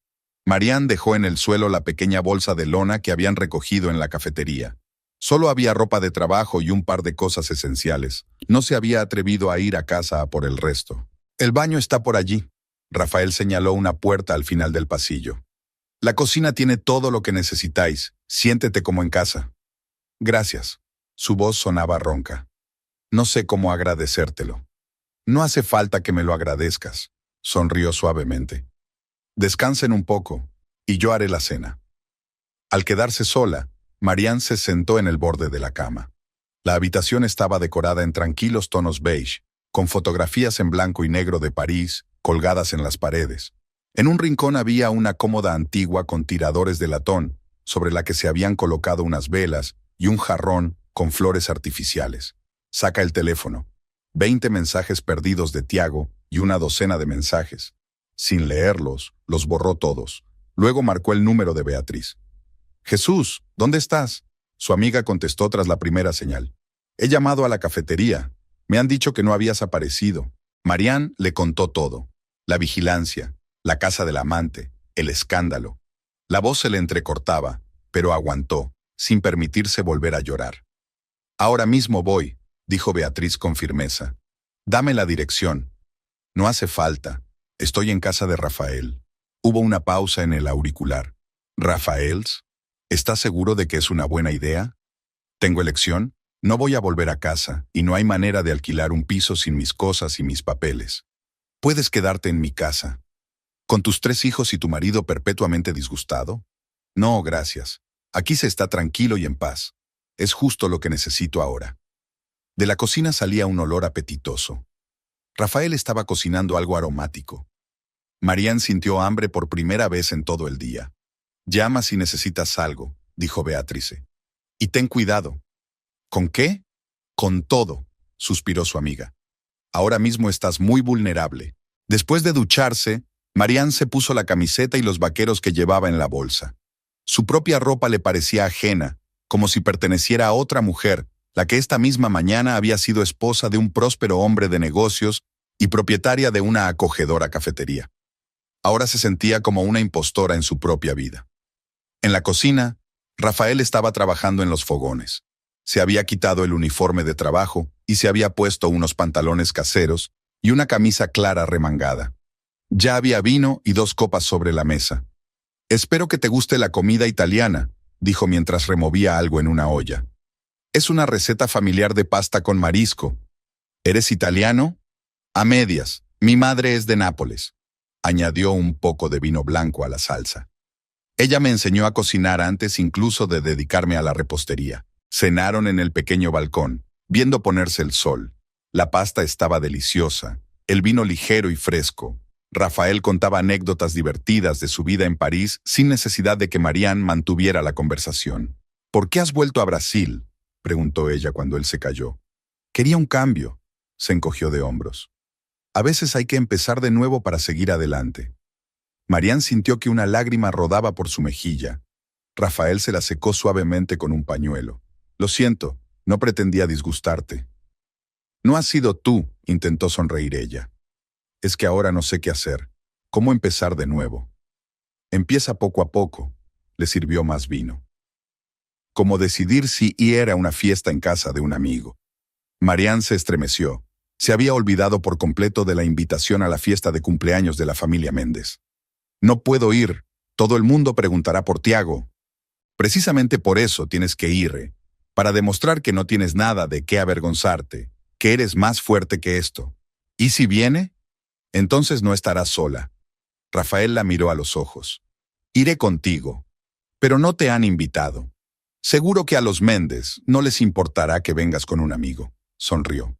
Marianne dejó en el suelo la pequeña bolsa de lona que habían recogido en la cafetería. Solo había ropa de trabajo y un par de cosas esenciales. No se había atrevido a ir a casa a por el resto. «El baño está por allí». Rafael señaló una puerta al final del pasillo. «La cocina tiene todo lo que necesitáis. Siéntete como en casa». «Gracias». Su voz sonaba ronca. «No sé cómo agradecértelo». «No hace falta que me lo agradezcas», sonrió suavemente. «Descansen un poco, y yo haré la cena». Al quedarse sola, Marianne se sentó en el borde de la cama. La habitación estaba decorada en tranquilos tonos beige, con fotografías en blanco y negro de París colgadas en las paredes. En un rincón había una cómoda antigua con tiradores de latón, sobre la que se habían colocado unas velas y un jarrón con flores artificiales. Saca el teléfono. 20 mensajes perdidos de Tiago y una docena de mensajes. Sin leerlos, los borró todos. Luego marcó el número de Beatriz. «Jesús, ¿dónde estás?», su amiga contestó tras la primera señal. «He llamado a la cafetería. Me han dicho que no habías aparecido». Marianne le contó todo. La vigilancia, la casa del amante, el escándalo. La voz se le entrecortaba, pero aguantó, sin permitirse volver a llorar. «Ahora mismo voy», dijo Beatriz con firmeza. «Dame la dirección». «No hace falta. Estoy en casa de Rafael». Hubo una pausa en el auricular. «¿Rafaels? ¿Estás seguro de que es una buena idea? ¿Tengo elección? No voy a volver a casa, y no hay manera de alquilar un piso sin mis cosas y mis papeles. Puedes quedarte en mi casa. ¿Con tus 3 hijos y tu marido perpetuamente disgustado? No, gracias. Aquí se está tranquilo y en paz. Es justo lo que necesito ahora. De la cocina salía un olor apetitoso. Rafael estaba cocinando algo aromático. Marian sintió hambre por primera vez en todo el día. Llama si necesitas algo, dijo Beatrice. Y ten cuidado. ¿Con qué? Con todo, suspiró su amiga. Ahora mismo estás muy vulnerable. Después de ducharse, Marian se puso la camiseta y los vaqueros que llevaba en la bolsa. Su propia ropa le parecía ajena, como si perteneciera a otra mujer, la que esta misma mañana había sido esposa de un próspero hombre de negocios y propietaria de una acogedora cafetería. Ahora se sentía como una impostora en su propia vida. En la cocina, Rafael estaba trabajando en los fogones. Se había quitado el uniforme de trabajo y se había puesto unos pantalones caseros y una camisa clara remangada. Ya había vino y 2 copas sobre la mesa. «Espero que te guste la comida italiana», dijo mientras removía algo en una olla. «Es una receta familiar de pasta con marisco». «¿Eres italiano?» «A medias. Mi madre es de Nápoles». Añadió un poco de vino blanco a la salsa. «Ella me enseñó a cocinar antes incluso de dedicarme a la repostería». Cenaron en el pequeño balcón, viendo ponerse el sol. La pasta estaba deliciosa, el vino ligero y fresco. Rafael contaba anécdotas divertidas de su vida en París sin necesidad de que Marian mantuviera la conversación. «¿Por qué has vuelto a Brasil?», preguntó ella cuando él se calló. «Quería un cambio», se encogió de hombros. «A veces hay que empezar de nuevo para seguir adelante». Marian sintió que una lágrima rodaba por su mejilla. Rafael se la secó suavemente con un pañuelo. «Lo siento, no pretendía disgustarte». «No has sido tú», intentó sonreír ella. «Es que ahora no sé qué hacer. ¿Cómo empezar de nuevo?» «Empieza poco a poco», le sirvió más vino. Como decidir si ir a una fiesta en casa de un amigo. Marian se estremeció. Se había olvidado por completo de la invitación a la fiesta de cumpleaños de la familia Méndez. «No puedo ir. Todo el mundo preguntará por Tiago». «Precisamente por eso tienes que ir, para demostrar que no tienes nada de qué avergonzarte, que eres más fuerte que esto. ¿Y si viene? Entonces no estarás sola». Rafael la miró a los ojos. «Iré contigo. Pero no te han invitado. Seguro que a los Méndez no les importará que vengas con un amigo», sonrió.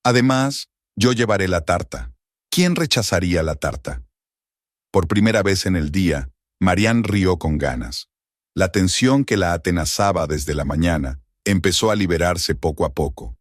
«Además, yo llevaré la tarta». ¿Quién rechazaría la tarta? Por primera vez en el día, Marian rió con ganas. La tensión que la atenazaba desde la mañana empezó a liberarse poco a poco.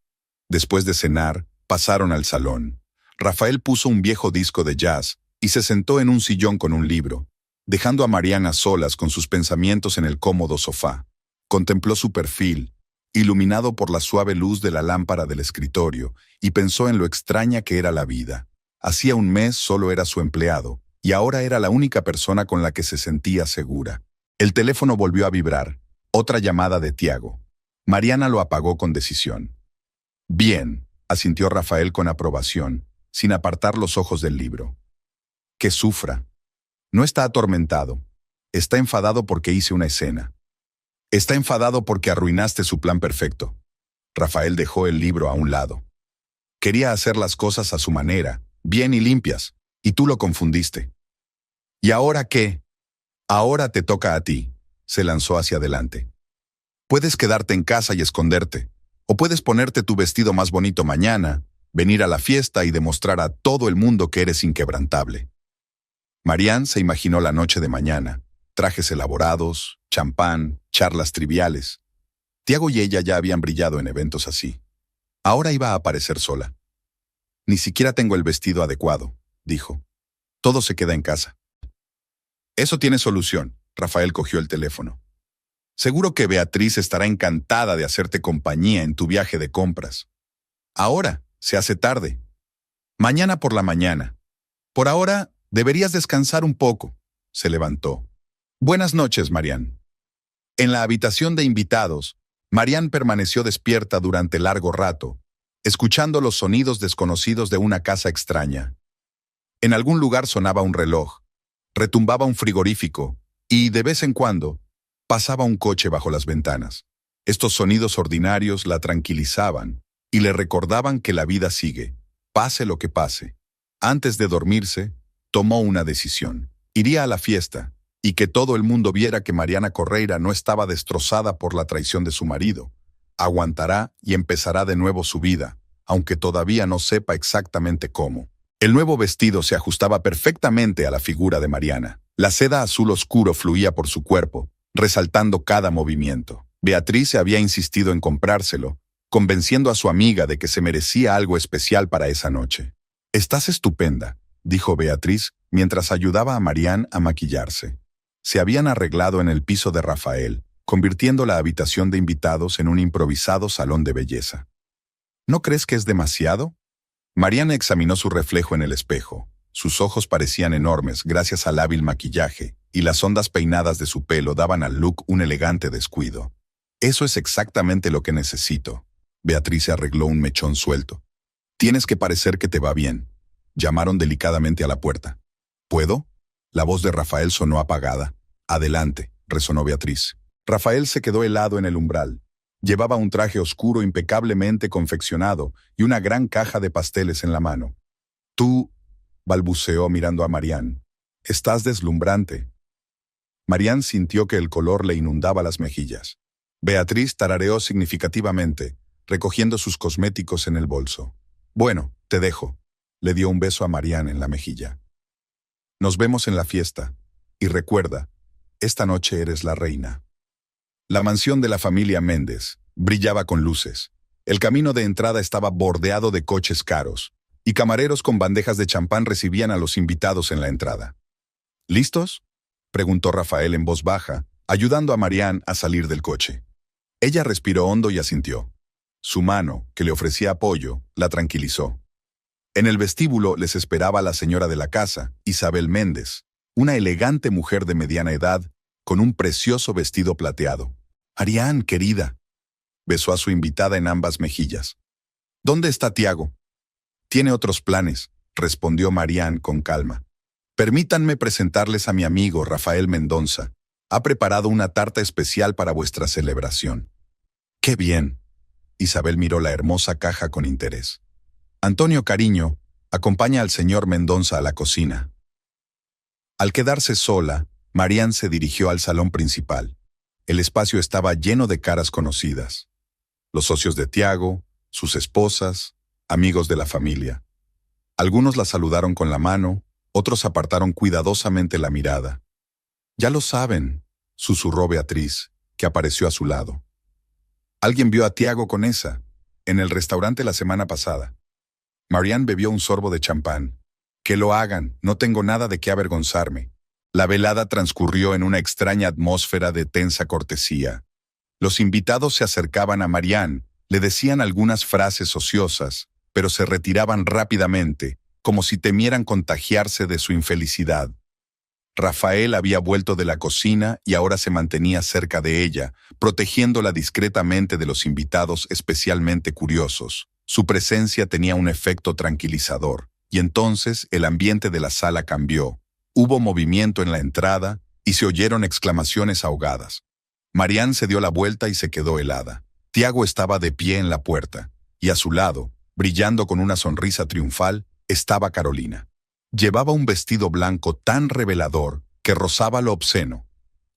Después de cenar, pasaron al salón. Rafael puso un viejo disco de jazz y se sentó en un sillón con un libro, dejando a Marian a solas con sus pensamientos en el cómodo sofá. Contempló su perfil, iluminado por la suave luz de la lámpara del escritorio, y pensó en lo extraña que era la vida. Hacía un mes solo era su empleado, y ahora era la única persona con la que se sentía segura. El teléfono volvió a vibrar. Otra llamada de Tiago. Mariana lo apagó con decisión. «Bien», asintió Rafael con aprobación, sin apartar los ojos del libro. «Que sufra. No está atormentado. Está enfadado porque hice una escena. Está enfadado porque arruinaste su plan perfecto». Rafael dejó el libro a un lado. «Quería hacer las cosas a su manera, bien y limpias, y tú lo confundiste». «¿Y ahora qué?» «Ahora te toca a ti», se lanzó hacia adelante. «Puedes quedarte en casa y esconderte, o puedes ponerte tu vestido más bonito mañana, venir a la fiesta y demostrar a todo el mundo que eres inquebrantable». Marian se imaginó la noche de mañana, trajes elaborados, champán, charlas triviales. Tiago y ella ya habían brillado en eventos así. Ahora iba a aparecer sola. «Ni siquiera tengo el vestido adecuado», dijo. «Todo se queda en casa». «Eso tiene solución», Rafael cogió el teléfono. «Seguro que Beatriz estará encantada de hacerte compañía en tu viaje de compras. Ahora, se hace tarde. Mañana por la mañana. Por ahora, deberías descansar un poco». Se levantó. «Buenas noches, Marian». En la habitación de invitados, Marian permaneció despierta durante largo rato, escuchando los sonidos desconocidos de una casa extraña. En algún lugar sonaba un reloj, retumbaba un frigorífico y, de vez en cuando, pasaba un coche bajo las ventanas. Estos sonidos ordinarios la tranquilizaban y le recordaban que la vida sigue, pase lo que pase. Antes de dormirse, tomó una decisión. Iría a la fiesta, y que todo el mundo viera que Mariana Correira no estaba destrozada por la traición de su marido. Aguantará y empezará de nuevo su vida, aunque todavía no sepa exactamente cómo. El nuevo vestido se ajustaba perfectamente a la figura de Mariana. La seda azul oscuro fluía por su cuerpo, resaltando cada movimiento. Beatriz se había insistido en comprárselo, convenciendo a su amiga de que se merecía algo especial para esa noche. «Estás estupenda», dijo Beatriz mientras ayudaba a Marianne a maquillarse. Se habían arreglado en el piso de Rafael, convirtiendo la habitación de invitados en un improvisado salón de belleza. «¿No crees que es demasiado?» Marianne examinó su reflejo en el espejo. Sus ojos parecían enormes gracias al hábil maquillaje, y las ondas peinadas de su pelo daban al look un elegante descuido. «Eso es exactamente lo que necesito». Beatriz se arregló un mechón suelto. «Tienes que parecer que te va bien». Llamaron delicadamente a la puerta. «¿Puedo?» La voz de Rafael sonó apagada. «Adelante», resonó Beatriz. Rafael se quedó helado en el umbral. Llevaba un traje oscuro impecablemente confeccionado y una gran caja de pasteles en la mano. «Tú», balbuceó mirando a Marianne, «estás deslumbrante». Marianne sintió que el color le inundaba las mejillas. Beatriz tarareó significativamente, recogiendo sus cosméticos en el bolso. «Bueno, te dejo». Le dio un beso a Marianne en la mejilla. «Nos vemos en la fiesta. Y recuerda, esta noche eres la reina». La mansión de la familia Méndez brillaba con luces. El camino de entrada estaba bordeado de coches caros, y camareros con bandejas de champán recibían a los invitados en la entrada. «¿Listos?», preguntó Rafael en voz baja, ayudando a Marianne a salir del coche. Ella respiró hondo y asintió. Su mano, que le ofrecía apoyo, la tranquilizó. En el vestíbulo les esperaba la señora de la casa, Isabel Méndez, una elegante mujer de mediana edad, con un precioso vestido plateado. «Marianne, querida», besó a su invitada en ambas mejillas. «¿Dónde está Tiago?» «Tiene otros planes», respondió Marianne con calma. «Permítanme presentarles a mi amigo Rafael Mendonza. Ha preparado una tarta especial para vuestra celebración». «¡Qué bien!», Isabel miró la hermosa caja con interés. «Antonio, cariño, acompaña al señor Mendonza a la cocina». Al quedarse sola, Marianne se dirigió al salón principal. El espacio estaba lleno de caras conocidas. Los socios de Tiago, sus esposas, amigos de la familia. Algunos la saludaron con la mano, otros apartaron cuidadosamente la mirada. «Ya lo saben», susurró Beatriz, que apareció a su lado. «Alguien vio a Tiago con esa, en el restaurante la semana pasada». Marianne bebió un sorbo de champán. «Que lo hagan, no tengo nada de qué avergonzarme». La velada transcurrió en una extraña atmósfera de tensa cortesía. Los invitados se acercaban a Marianne, le decían algunas frases ociosas, pero se retiraban rápidamente, como si temieran contagiarse de su infelicidad. Rafael había vuelto de la cocina y ahora se mantenía cerca de ella, protegiéndola discretamente de los invitados especialmente curiosos. Su presencia tenía un efecto tranquilizador, y entonces el ambiente de la sala cambió. Hubo movimiento en la entrada y se oyeron exclamaciones ahogadas. Marianne se dio la vuelta y se quedó helada. Tiago estaba de pie en la puerta, y a su lado, brillando con una sonrisa triunfal, estaba Carolina. Llevaba un vestido blanco tan revelador que rozaba lo obsceno.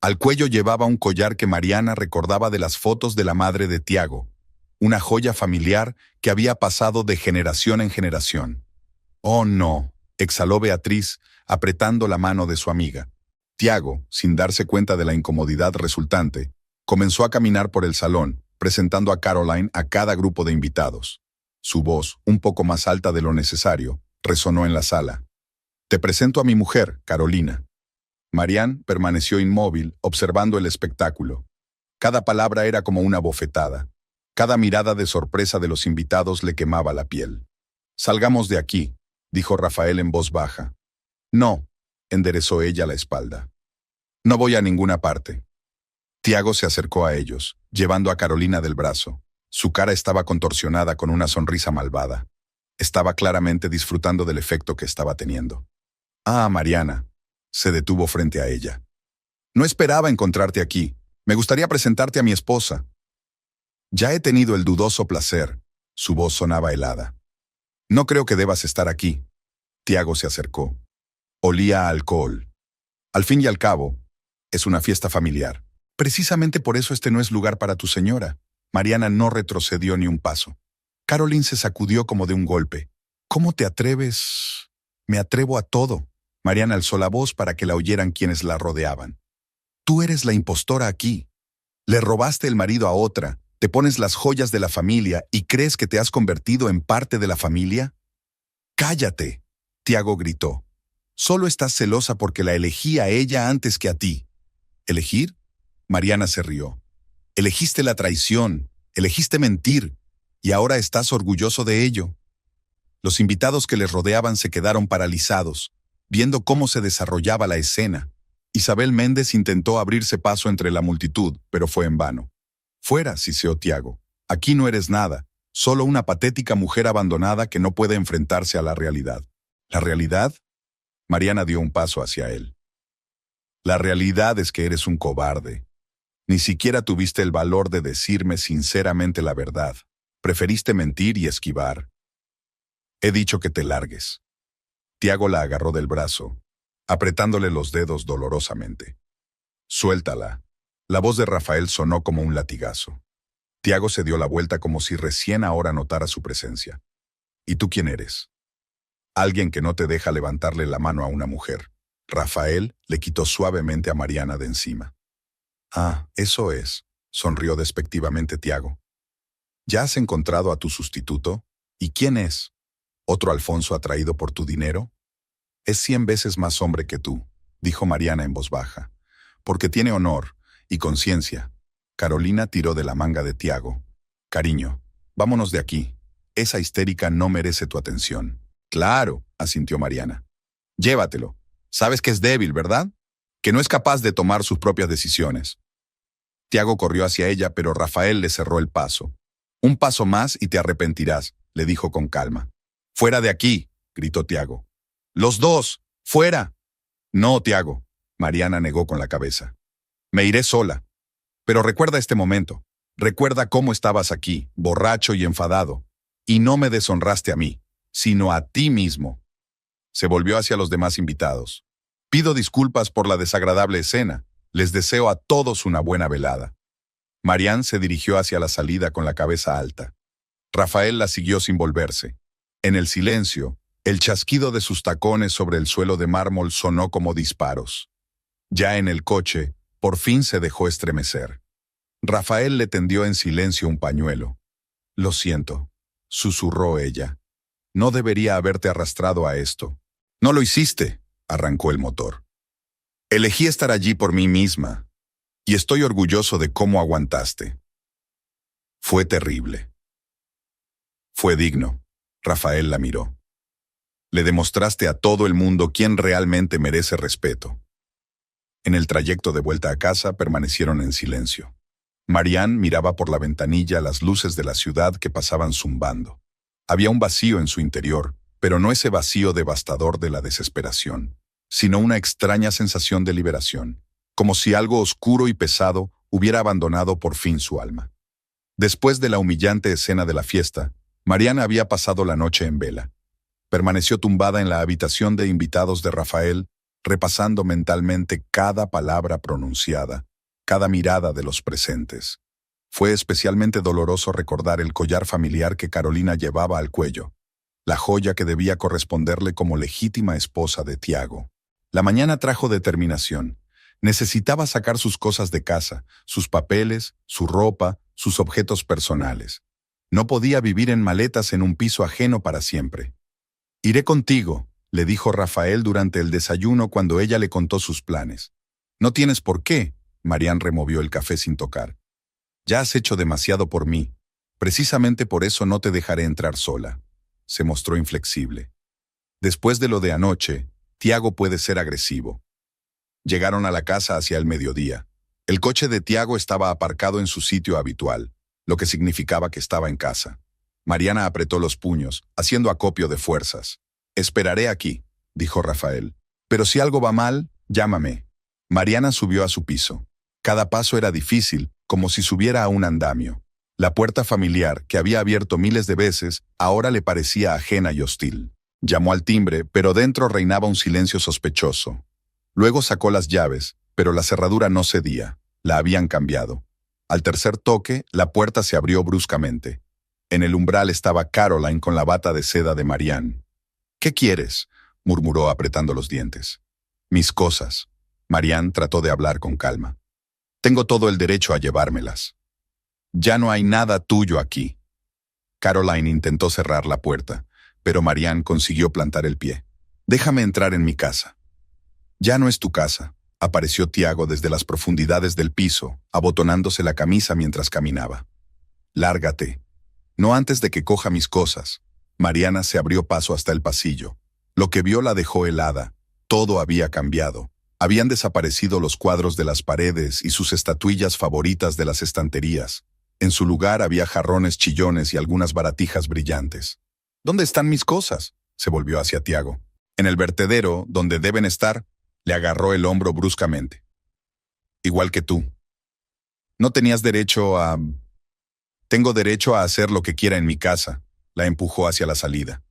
Al cuello llevaba un collar que Mariana recordaba de las fotos de la madre de Tiago, una joya familiar que había pasado de generación en generación. «Oh, no», exhaló Beatriz, apretando la mano de su amiga. Tiago, sin darse cuenta de la incomodidad resultante, comenzó a caminar por el salón, presentando a Caroline a cada grupo de invitados. Su voz, un poco más alta de lo necesario, resonó en la sala. «Te presento a mi mujer, Carolina». Marianne permaneció inmóvil, observando el espectáculo. Cada palabra era como una bofetada. Cada mirada de sorpresa de los invitados le quemaba la piel. «Salgamos de aquí», dijo Rafael en voz baja. «No», enderezó ella la espalda. «No voy a ninguna parte». Tiago se acercó a ellos, llevando a Carolina del brazo. Su cara estaba contorsionada con una sonrisa malvada. Estaba claramente disfrutando del efecto que estaba teniendo. «Ah, Mariana», se detuvo frente a ella. «No esperaba encontrarte aquí. Me gustaría presentarte a mi esposa». «Ya he tenido el dudoso placer», su voz sonaba helada. «No creo que debas estar aquí». Tiago se acercó. Olía a alcohol. «Al fin y al cabo, Es una fiesta familiar. Precisamente por eso este no es lugar para tu señora. Mariana no retrocedió ni un paso. Caroline se sacudió como de un golpe. ¿Cómo te atreves? Me atrevo a todo. Mariana alzó la voz para que la oyeran quienes la rodeaban. Tú eres la impostora aquí. Le robaste el marido a otra, te pones las joyas de la familia y crees que te has convertido en parte de la familia. ¡Cállate!, Tiago gritó. Solo estás celosa porque la elegí a ella antes que a ti. ¿Elegir? Mariana se rió. Elegiste la traición, elegiste mentir, y ahora estás orgulloso de ello. Los invitados que les rodeaban se quedaron paralizados, viendo cómo se desarrollaba la escena. Isabel Méndez intentó abrirse paso entre la multitud, pero fue en vano. Fuera, siseó Tiago. Aquí no eres nada, solo una patética mujer abandonada que no puede enfrentarse a la realidad. ¿La realidad? Mariana dio un paso hacia él. La realidad es que eres un cobarde. Ni siquiera tuviste el valor de decirme sinceramente la verdad. Preferiste mentir y esquivar. He dicho que te largues. Tiago la agarró del brazo, apretándole los dedos dolorosamente. Suéltala. La voz de Rafael sonó como un latigazo. Tiago se dio la vuelta como si recién ahora notara su presencia. ¿Y tú quién eres? Alguien que no te deja levantarle la mano a una mujer. Rafael le quitó suavemente a Mariana de encima. Ah, eso es, sonrió despectivamente Tiago. ¿Ya has encontrado a tu sustituto? ¿Y quién es? ¿Otro Alfonso atraído por tu dinero? Es 100 veces más hombre que tú, dijo Mariana en voz baja, porque tiene honor y conciencia. Carolina tiró de la manga de Tiago. Cariño, vámonos de aquí. Esa histérica no merece tu atención. Claro, asintió Mariana. Llévatelo. Sabes que es débil, ¿verdad? Que no es capaz de tomar sus propias decisiones. Tiago corrió hacia ella, pero Rafael le cerró el paso. Un paso más y te arrepentirás, le dijo con calma. Fuera de aquí, gritó Tiago. Los dos, fuera. No, Tiago, Mariana negó con la cabeza. Me iré sola. Pero recuerda este momento. Recuerda cómo estabas aquí, borracho y enfadado. Y no me deshonraste a mí, sino a ti mismo. Se volvió hacia los demás invitados. Pido disculpas por la desagradable escena. Les deseo a todos una buena velada. Marianne se dirigió hacia la salida con la cabeza alta. Rafael la siguió sin volverse. En el silencio, el chasquido de sus tacones sobre el suelo de mármol sonó como disparos. Ya en el coche, por fin se dejó estremecer. Rafael le tendió en silencio un pañuelo. Lo siento, susurró ella. No debería haberte arrastrado a esto. No lo hiciste, arrancó el motor. Elegí estar allí por mí misma, y estoy orgulloso de cómo aguantaste. Fue terrible. Fue digno. Rafael la miró. Le demostraste a todo el mundo quién realmente merece respeto. En el trayecto de vuelta a casa permanecieron en silencio. Marianne miraba por la ventanilla las luces de la ciudad que pasaban zumbando. Había un vacío en su interior, pero no ese vacío devastador de la desesperación, sino una extraña sensación de liberación, como si algo oscuro y pesado hubiera abandonado por fin su alma. Después de la humillante escena de la fiesta, Mariana había pasado la noche en vela. Permaneció tumbada en la habitación de invitados de Rafael, repasando mentalmente cada palabra pronunciada, cada mirada de los presentes. Fue especialmente doloroso recordar el collar familiar que Carolina llevaba al cuello, la joya que debía corresponderle como legítima esposa de Tiago. La mañana trajo determinación. Necesitaba sacar sus cosas de casa, sus papeles, su ropa, sus objetos personales. No podía vivir en maletas en un piso ajeno para siempre. Iré contigo, le dijo Rafael durante el desayuno cuando ella le contó sus planes. No tienes por qué, Marianne removió el café sin tocar. Ya has hecho demasiado por mí. Precisamente por eso no te dejaré entrar sola. Se mostró inflexible. Después de lo de anoche, Tiago puede ser agresivo. Llegaron a la casa hacia el mediodía. El coche de Tiago estaba aparcado en su sitio habitual, lo que significaba que estaba en casa. Mariana apretó los puños, haciendo acopio de fuerzas. Esperaré aquí, dijo Rafael. Pero si algo va mal, llámame. Mariana subió a su piso. Cada paso era difícil, como si subiera a un andamio. La puerta familiar, que había abierto miles de veces, ahora le parecía ajena y hostil. Llamó al timbre, pero dentro reinaba un silencio sospechoso. Luego sacó las llaves, Pero la cerradura no cedía. La habían cambiado. Al tercer toque, la puerta se abrió bruscamente. En el umbral estaba Caroline con la bata de seda de Marianne. «¿Qué quieres?», murmuró apretando los dientes. «Mis cosas». Marianne trató de hablar con calma. «Tengo todo el derecho a llevármelas». «Ya no hay nada tuyo aquí». Caroline intentó cerrar la puerta, pero Marianne consiguió plantar el pie. «Déjame entrar en mi casa». «Ya no es tu casa», apareció Tiago desde las profundidades del piso, abotonándose la camisa mientras caminaba. «Lárgate. No antes de que coja mis cosas». Mariana se abrió paso hasta el pasillo. Lo que vio la dejó helada. Todo había cambiado. Habían desaparecido los cuadros de las paredes y sus estatuillas favoritas de las estanterías. En su lugar había jarrones chillones y algunas baratijas brillantes. «¿Dónde están mis cosas?», se volvió hacia Tiago. «En el vertedero, donde deben estar», le agarró el hombro bruscamente. «Igual que tú. No tenías derecho a...». «Tengo derecho a hacer lo que quiera en mi casa», la empujó hacia la salida.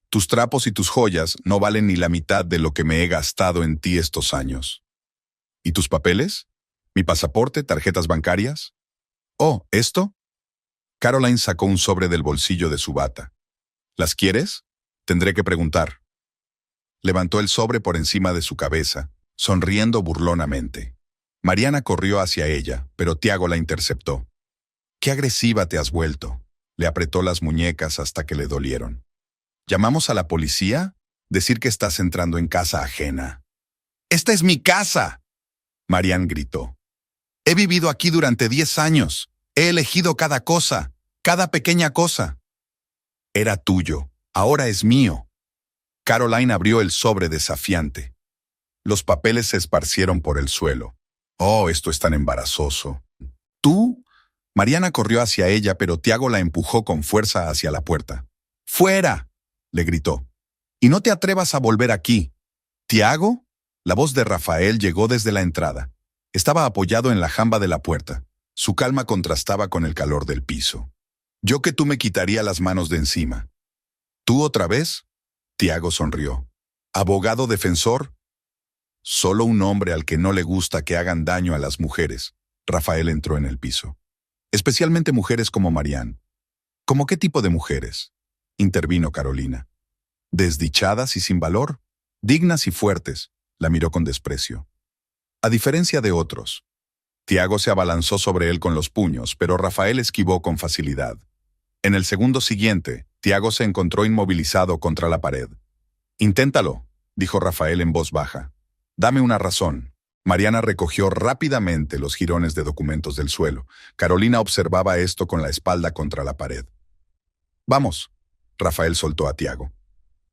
«Tus trapos y tus joyas no valen ni la mitad de lo que me he gastado en ti estos años». «¿Y tus papeles? ¿Mi pasaporte, tarjetas bancarias?» «Oh, ¿esto?». Caroline sacó un sobre del bolsillo de su bata. «¿Las quieres? Tendré que preguntar». Levantó el sobre por encima de su cabeza, sonriendo burlonamente. Mariana corrió hacia ella, pero Tiago la interceptó. «Qué agresiva te has vuelto». Le apretó las muñecas hasta que le dolieron. «¿Llamamos a la policía? Decir que estás entrando en casa ajena». «¡Esta es mi casa!», Marianne gritó. «He vivido aquí durante 10 años. He elegido cada cosa, cada pequeña cosa». «Era tuyo, ahora es mío». Caroline abrió el sobre desafiante. Los papeles se esparcieron por el suelo. «Oh, esto es tan embarazoso». «¿Tú?». Mariana corrió hacia ella, pero Tiago la empujó con fuerza hacia la puerta. «¡Fuera!», le gritó. «Y no te atrevas a volver aquí». «¿Tiago?». La voz de Rafael llegó desde la entrada. Estaba apoyado en la jamba de la puerta. Su calma contrastaba con el calor del piso. «Yo que tú me quitaría las manos de encima». «¿Tú otra vez?». Tiago sonrió. «¿Abogado defensor?». «Solo un hombre al que no le gusta que hagan daño a las mujeres». Rafael entró en el piso. «Especialmente mujeres como Marianne». «¿Cómo qué tipo de mujeres?», intervino Carolina. «Desdichadas y sin valor, dignas y fuertes», la miró con desprecio. «A diferencia de otros». Tiago se abalanzó sobre él con los puños, pero Rafael esquivó con facilidad. En el segundo siguiente, Tiago se encontró inmovilizado contra la pared. «Inténtalo», dijo Rafael en voz baja. «Dame una razón». Mariana recogió rápidamente los jirones de documentos del suelo. Carolina observaba esto con la espalda contra la pared. «Vamos», Rafael soltó a Tiago.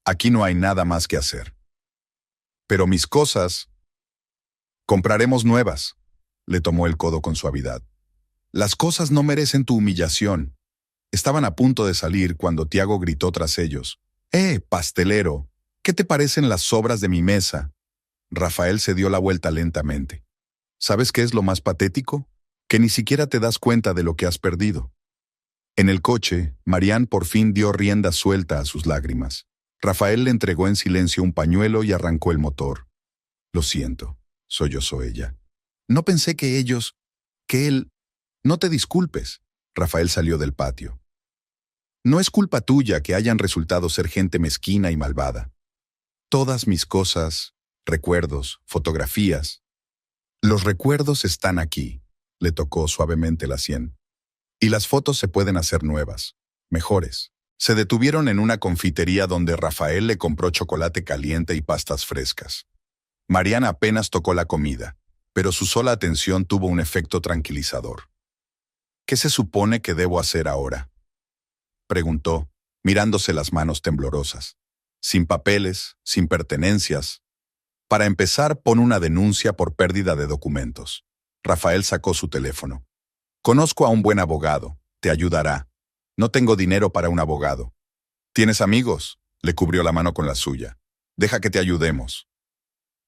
«Aquí no hay nada más que hacer». «Pero mis cosas...». «Compraremos nuevas», le tomó el codo con suavidad. «Las cosas no merecen tu humillación». Estaban a punto de salir cuando Tiago gritó tras ellos. Pastelero! ¿Qué te parecen las sobras de mi mesa?». Rafael se dio la vuelta lentamente. «¿Sabes qué es lo más patético? Que ni siquiera te das cuenta de lo que has perdido». En el coche, Marianne por fin dio rienda suelta a sus lágrimas. Rafael le entregó en silencio un pañuelo y arrancó el motor. «Lo siento», sollozó ella. «No pensé que ellos... que él... No te disculpes». Rafael salió del patio. «No es culpa tuya que hayan resultado ser gente mezquina y malvada. Todas mis cosas, recuerdos, fotografías. Los recuerdos están aquí», le tocó suavemente la sien. «Y las fotos se pueden hacer nuevas, mejores». Se detuvieron en una confitería donde Rafael le compró chocolate caliente y pastas frescas. Mariana apenas tocó la comida, pero su sola atención tuvo un efecto tranquilizador. «¿Qué se supone que debo hacer ahora?», preguntó, mirándose las manos temblorosas. «Sin papeles, sin pertenencias. Para empezar, pon una denuncia por pérdida de documentos». Rafael sacó su teléfono. «Conozco a un buen abogado, te ayudará. No tengo dinero para un abogado». «¿Tienes amigos?», le cubrió la mano con la suya. «Deja que te ayudemos».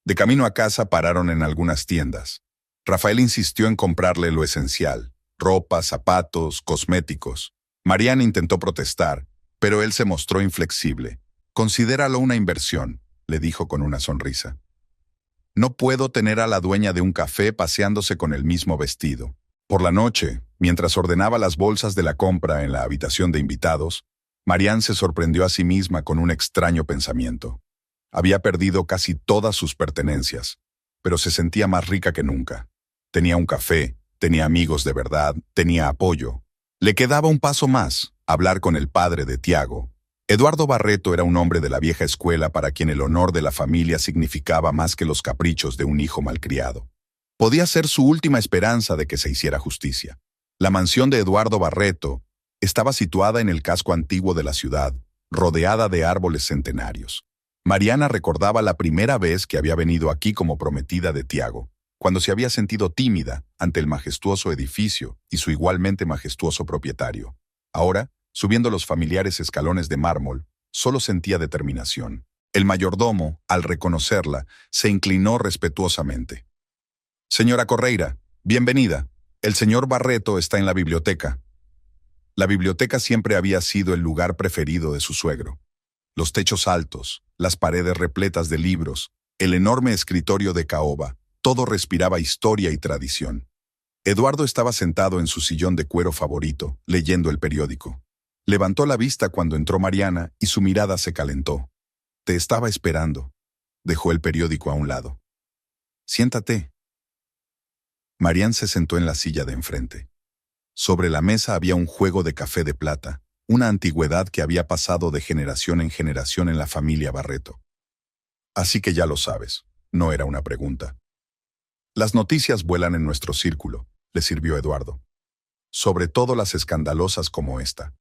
De camino a casa pararon en algunas tiendas. Rafael insistió en comprarle lo esencial: ropa, zapatos, cosméticos. Marianne intentó protestar, pero él se mostró inflexible. «Considéralo una inversión», le dijo con una sonrisa. No puedo tener a la dueña de un café paseándose con el mismo vestido. Por la noche, mientras ordenaba las bolsas de la compra en la habitación de invitados, Marianne se sorprendió a sí misma con un extraño pensamiento. Había perdido casi todas sus pertenencias, pero se sentía más rica que nunca. Tenía un café, tenía amigos de verdad, tenía apoyo. Le quedaba un paso más, hablar con el padre de Tiago. Eduardo Barreto era un hombre de la vieja escuela para quien el honor de la familia significaba más que los caprichos de un hijo malcriado. Podía ser su última esperanza de que se hiciera justicia. La mansión de Eduardo Barreto estaba situada en el casco antiguo de la ciudad, rodeada de árboles centenarios. Mariana recordaba la primera vez que había venido aquí como prometida de Tiago, cuando se había sentido tímida ante el majestuoso edificio y su igualmente majestuoso propietario. Ahora, subiendo los familiares escalones de mármol, solo sentía determinación. El mayordomo, al reconocerla, se inclinó respetuosamente. «Señora Correira, bienvenida. El señor Barreto está en la biblioteca». La biblioteca siempre había sido el lugar preferido de su suegro. Los techos altos, las paredes repletas de libros, el enorme escritorio de caoba, todo respiraba historia y tradición. Eduardo estaba sentado en su sillón de cuero favorito, leyendo el periódico. Levantó la vista cuando entró Mariana y su mirada se calentó. «Te estaba esperando». Dejó el periódico a un lado. «Siéntate». Marianne se sentó en la silla de enfrente. Sobre la mesa había un juego de café de plata, una antigüedad que había pasado de generación en generación en la familia Barreto. «Así que ya lo sabes», no era una pregunta. «Las noticias vuelan en nuestro círculo», le sirvió Eduardo. «Sobre todo las escandalosas como esta».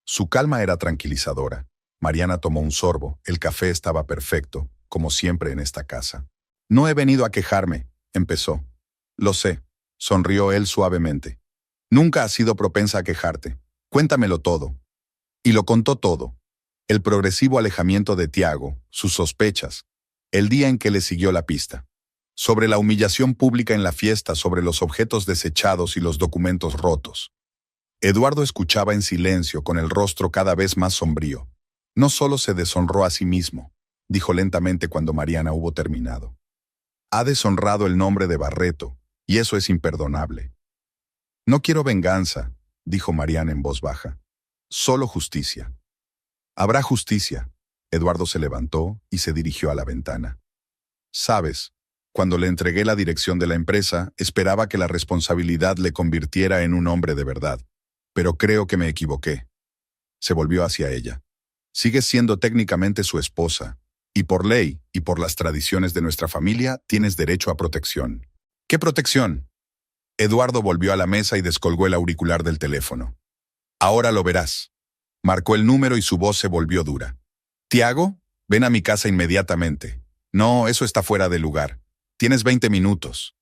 Su calma era tranquilizadora. Mariana tomó un sorbo, el café estaba perfecto, como siempre en esta casa. «No he venido a quejarme», empezó. «Lo sé», sonrió él suavemente. «Nunca has sido propensa a quejarte. Cuéntamelo todo». Y lo contó todo. El progresivo alejamiento de Tiago, sus sospechas, el día en que le siguió la pista. Sobre la humillación pública en la fiesta, sobre los objetos desechados y los documentos rotos. Eduardo escuchaba en silencio, con el rostro cada vez más sombrío. «No solo se deshonró a sí mismo», dijo lentamente cuando Mariana hubo terminado. «Ha deshonrado el nombre de Barreto, y eso es imperdonable». «No quiero venganza», dijo Mariana en voz baja. «Solo justicia». «Habrá justicia». Eduardo se levantó y se dirigió a la ventana. «Sabes, cuando le entregué la dirección de la empresa, esperaba que la responsabilidad le convirtiera en un hombre de verdad. Pero creo que me equivoqué». Se volvió hacia ella. «Sigues siendo técnicamente su esposa, y por ley y por las tradiciones de nuestra familia tienes derecho a protección». «¿Qué protección?». Eduardo volvió a la mesa y descolgó el auricular del teléfono. «Ahora lo verás». Marcó el número y su voz se volvió dura. «Tiago, ven a mi casa inmediatamente». «No, eso está fuera de lugar. Tienes 20 minutos».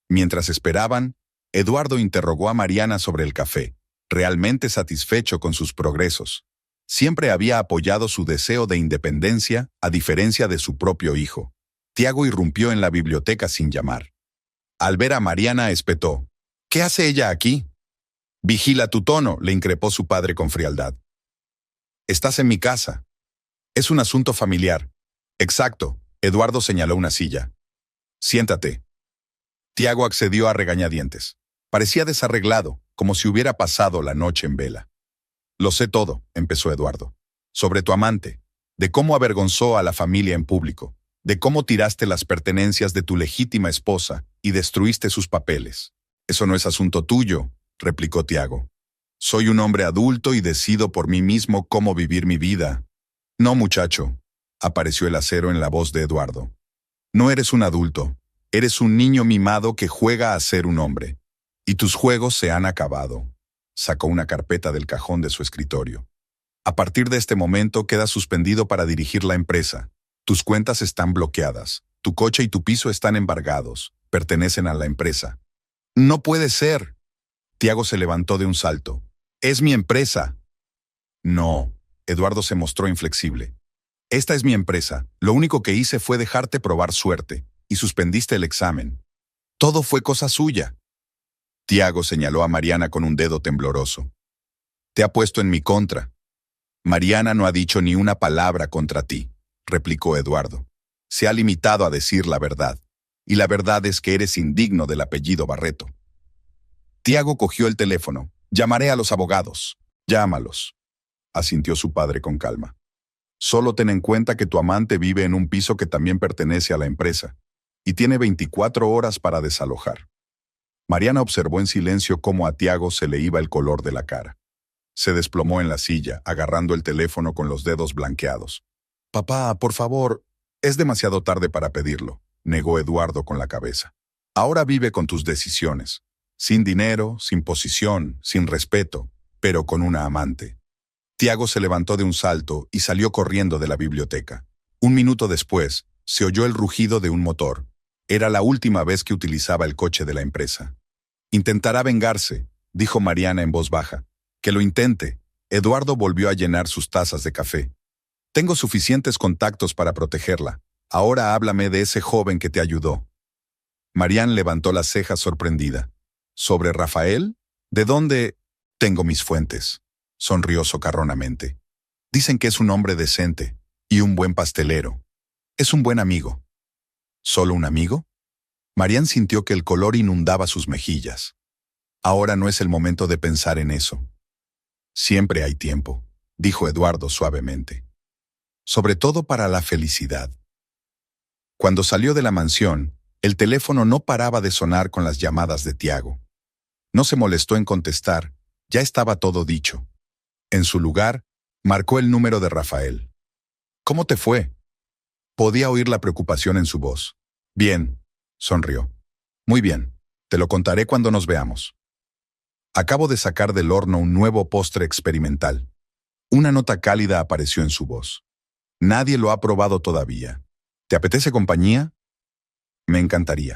Mientras esperaban, Eduardo interrogó a Mariana sobre el café, realmente satisfecho con sus progresos. Siempre había apoyado su deseo de independencia, a diferencia de su propio hijo. Tiago irrumpió en la biblioteca sin llamar. Al ver a Mariana espetó. «¿Qué hace ella aquí?». «Vigila tu tono», le increpó su padre con frialdad. «Estás en mi casa». «Es un asunto familiar». «Exacto», Eduardo señaló una silla. «Siéntate». Tiago accedió a regañadientes. Parecía desarreglado, como si hubiera pasado la noche en vela. «Lo sé todo», empezó Eduardo. «Sobre tu amante, de cómo avergonzó a la familia en público, de cómo tiraste las pertenencias de tu legítima esposa y destruiste sus papeles». «Eso no es asunto tuyo», replicó Tiago. «Soy un hombre adulto y decido por mí mismo cómo vivir mi vida». «No, muchacho», apareció el acero en la voz de Eduardo. «No eres un adulto, eres un niño mimado que juega a ser un hombre. Y tus juegos se han acabado». Sacó una carpeta del cajón de su escritorio. «A partir de este momento quedas suspendido para dirigir la empresa. Tus cuentas están bloqueadas. Tu coche y tu piso están embargados. Pertenecen a la empresa». «No puede ser». Tiago se levantó de un salto. «Es mi empresa». «No». Eduardo se mostró inflexible. «Esta es mi empresa. Lo único que hice fue dejarte probar suerte, y suspendiste el examen. Todo fue cosa suya». Tiago señaló a Mariana con un dedo tembloroso. «Te ha puesto en mi contra». «Mariana no ha dicho ni una palabra contra ti», replicó Eduardo. Se ha limitado a decir la verdad. Y la verdad es que eres indigno del apellido Barreto. Tiago cogió el teléfono. Llamaré a los abogados. Llámalos, asintió su padre con calma. Solo ten en cuenta que tu amante vive en un piso que también pertenece a la empresa y tiene 24 horas para desalojar. Mariana observó en silencio cómo a Tiago se le iba el color de la cara. Se desplomó en la silla, agarrando el teléfono con los dedos blanqueados. Papá, por favor, es demasiado tarde para pedirlo, negó Eduardo con la cabeza. Ahora vive con tus decisiones. Sin dinero, sin posición, sin respeto, pero con una amante. Tiago se levantó de un salto y salió corriendo de la biblioteca. Un minuto después, se oyó el rugido de un motor. Era la última vez que utilizaba el coche de la empresa. Intentará vengarse, dijo Mariana en voz baja. Que lo intente. Eduardo volvió a llenar sus tazas de café. Tengo suficientes contactos para protegerla. Ahora háblame de ese joven que te ayudó. Mariana levantó las cejas sorprendida. ¿Sobre Rafael? ¿De dónde? Tengo mis fuentes. Sonrió socarronamente. Dicen que es un hombre decente y un buen pastelero. Es un buen amigo. ¿Solo un amigo? Mariana sintió que el color inundaba sus mejillas. Ahora no es el momento de pensar en eso. Siempre hay tiempo, dijo Eduardo suavemente. Sobre todo para la felicidad. Cuando salió de la mansión, el teléfono no paraba de sonar con las llamadas de Tiago. No se molestó en contestar, ya estaba todo dicho. En su lugar, marcó el número de Rafael. ¿Cómo te fue? Podía oír la preocupación en su voz. Bien, sonrió. Muy bien, te lo contaré cuando nos veamos. Acabo de sacar del horno un nuevo postre experimental. Una nota cálida apareció en su voz. Nadie lo ha probado todavía. ¿Te apetece compañía? Me encantaría.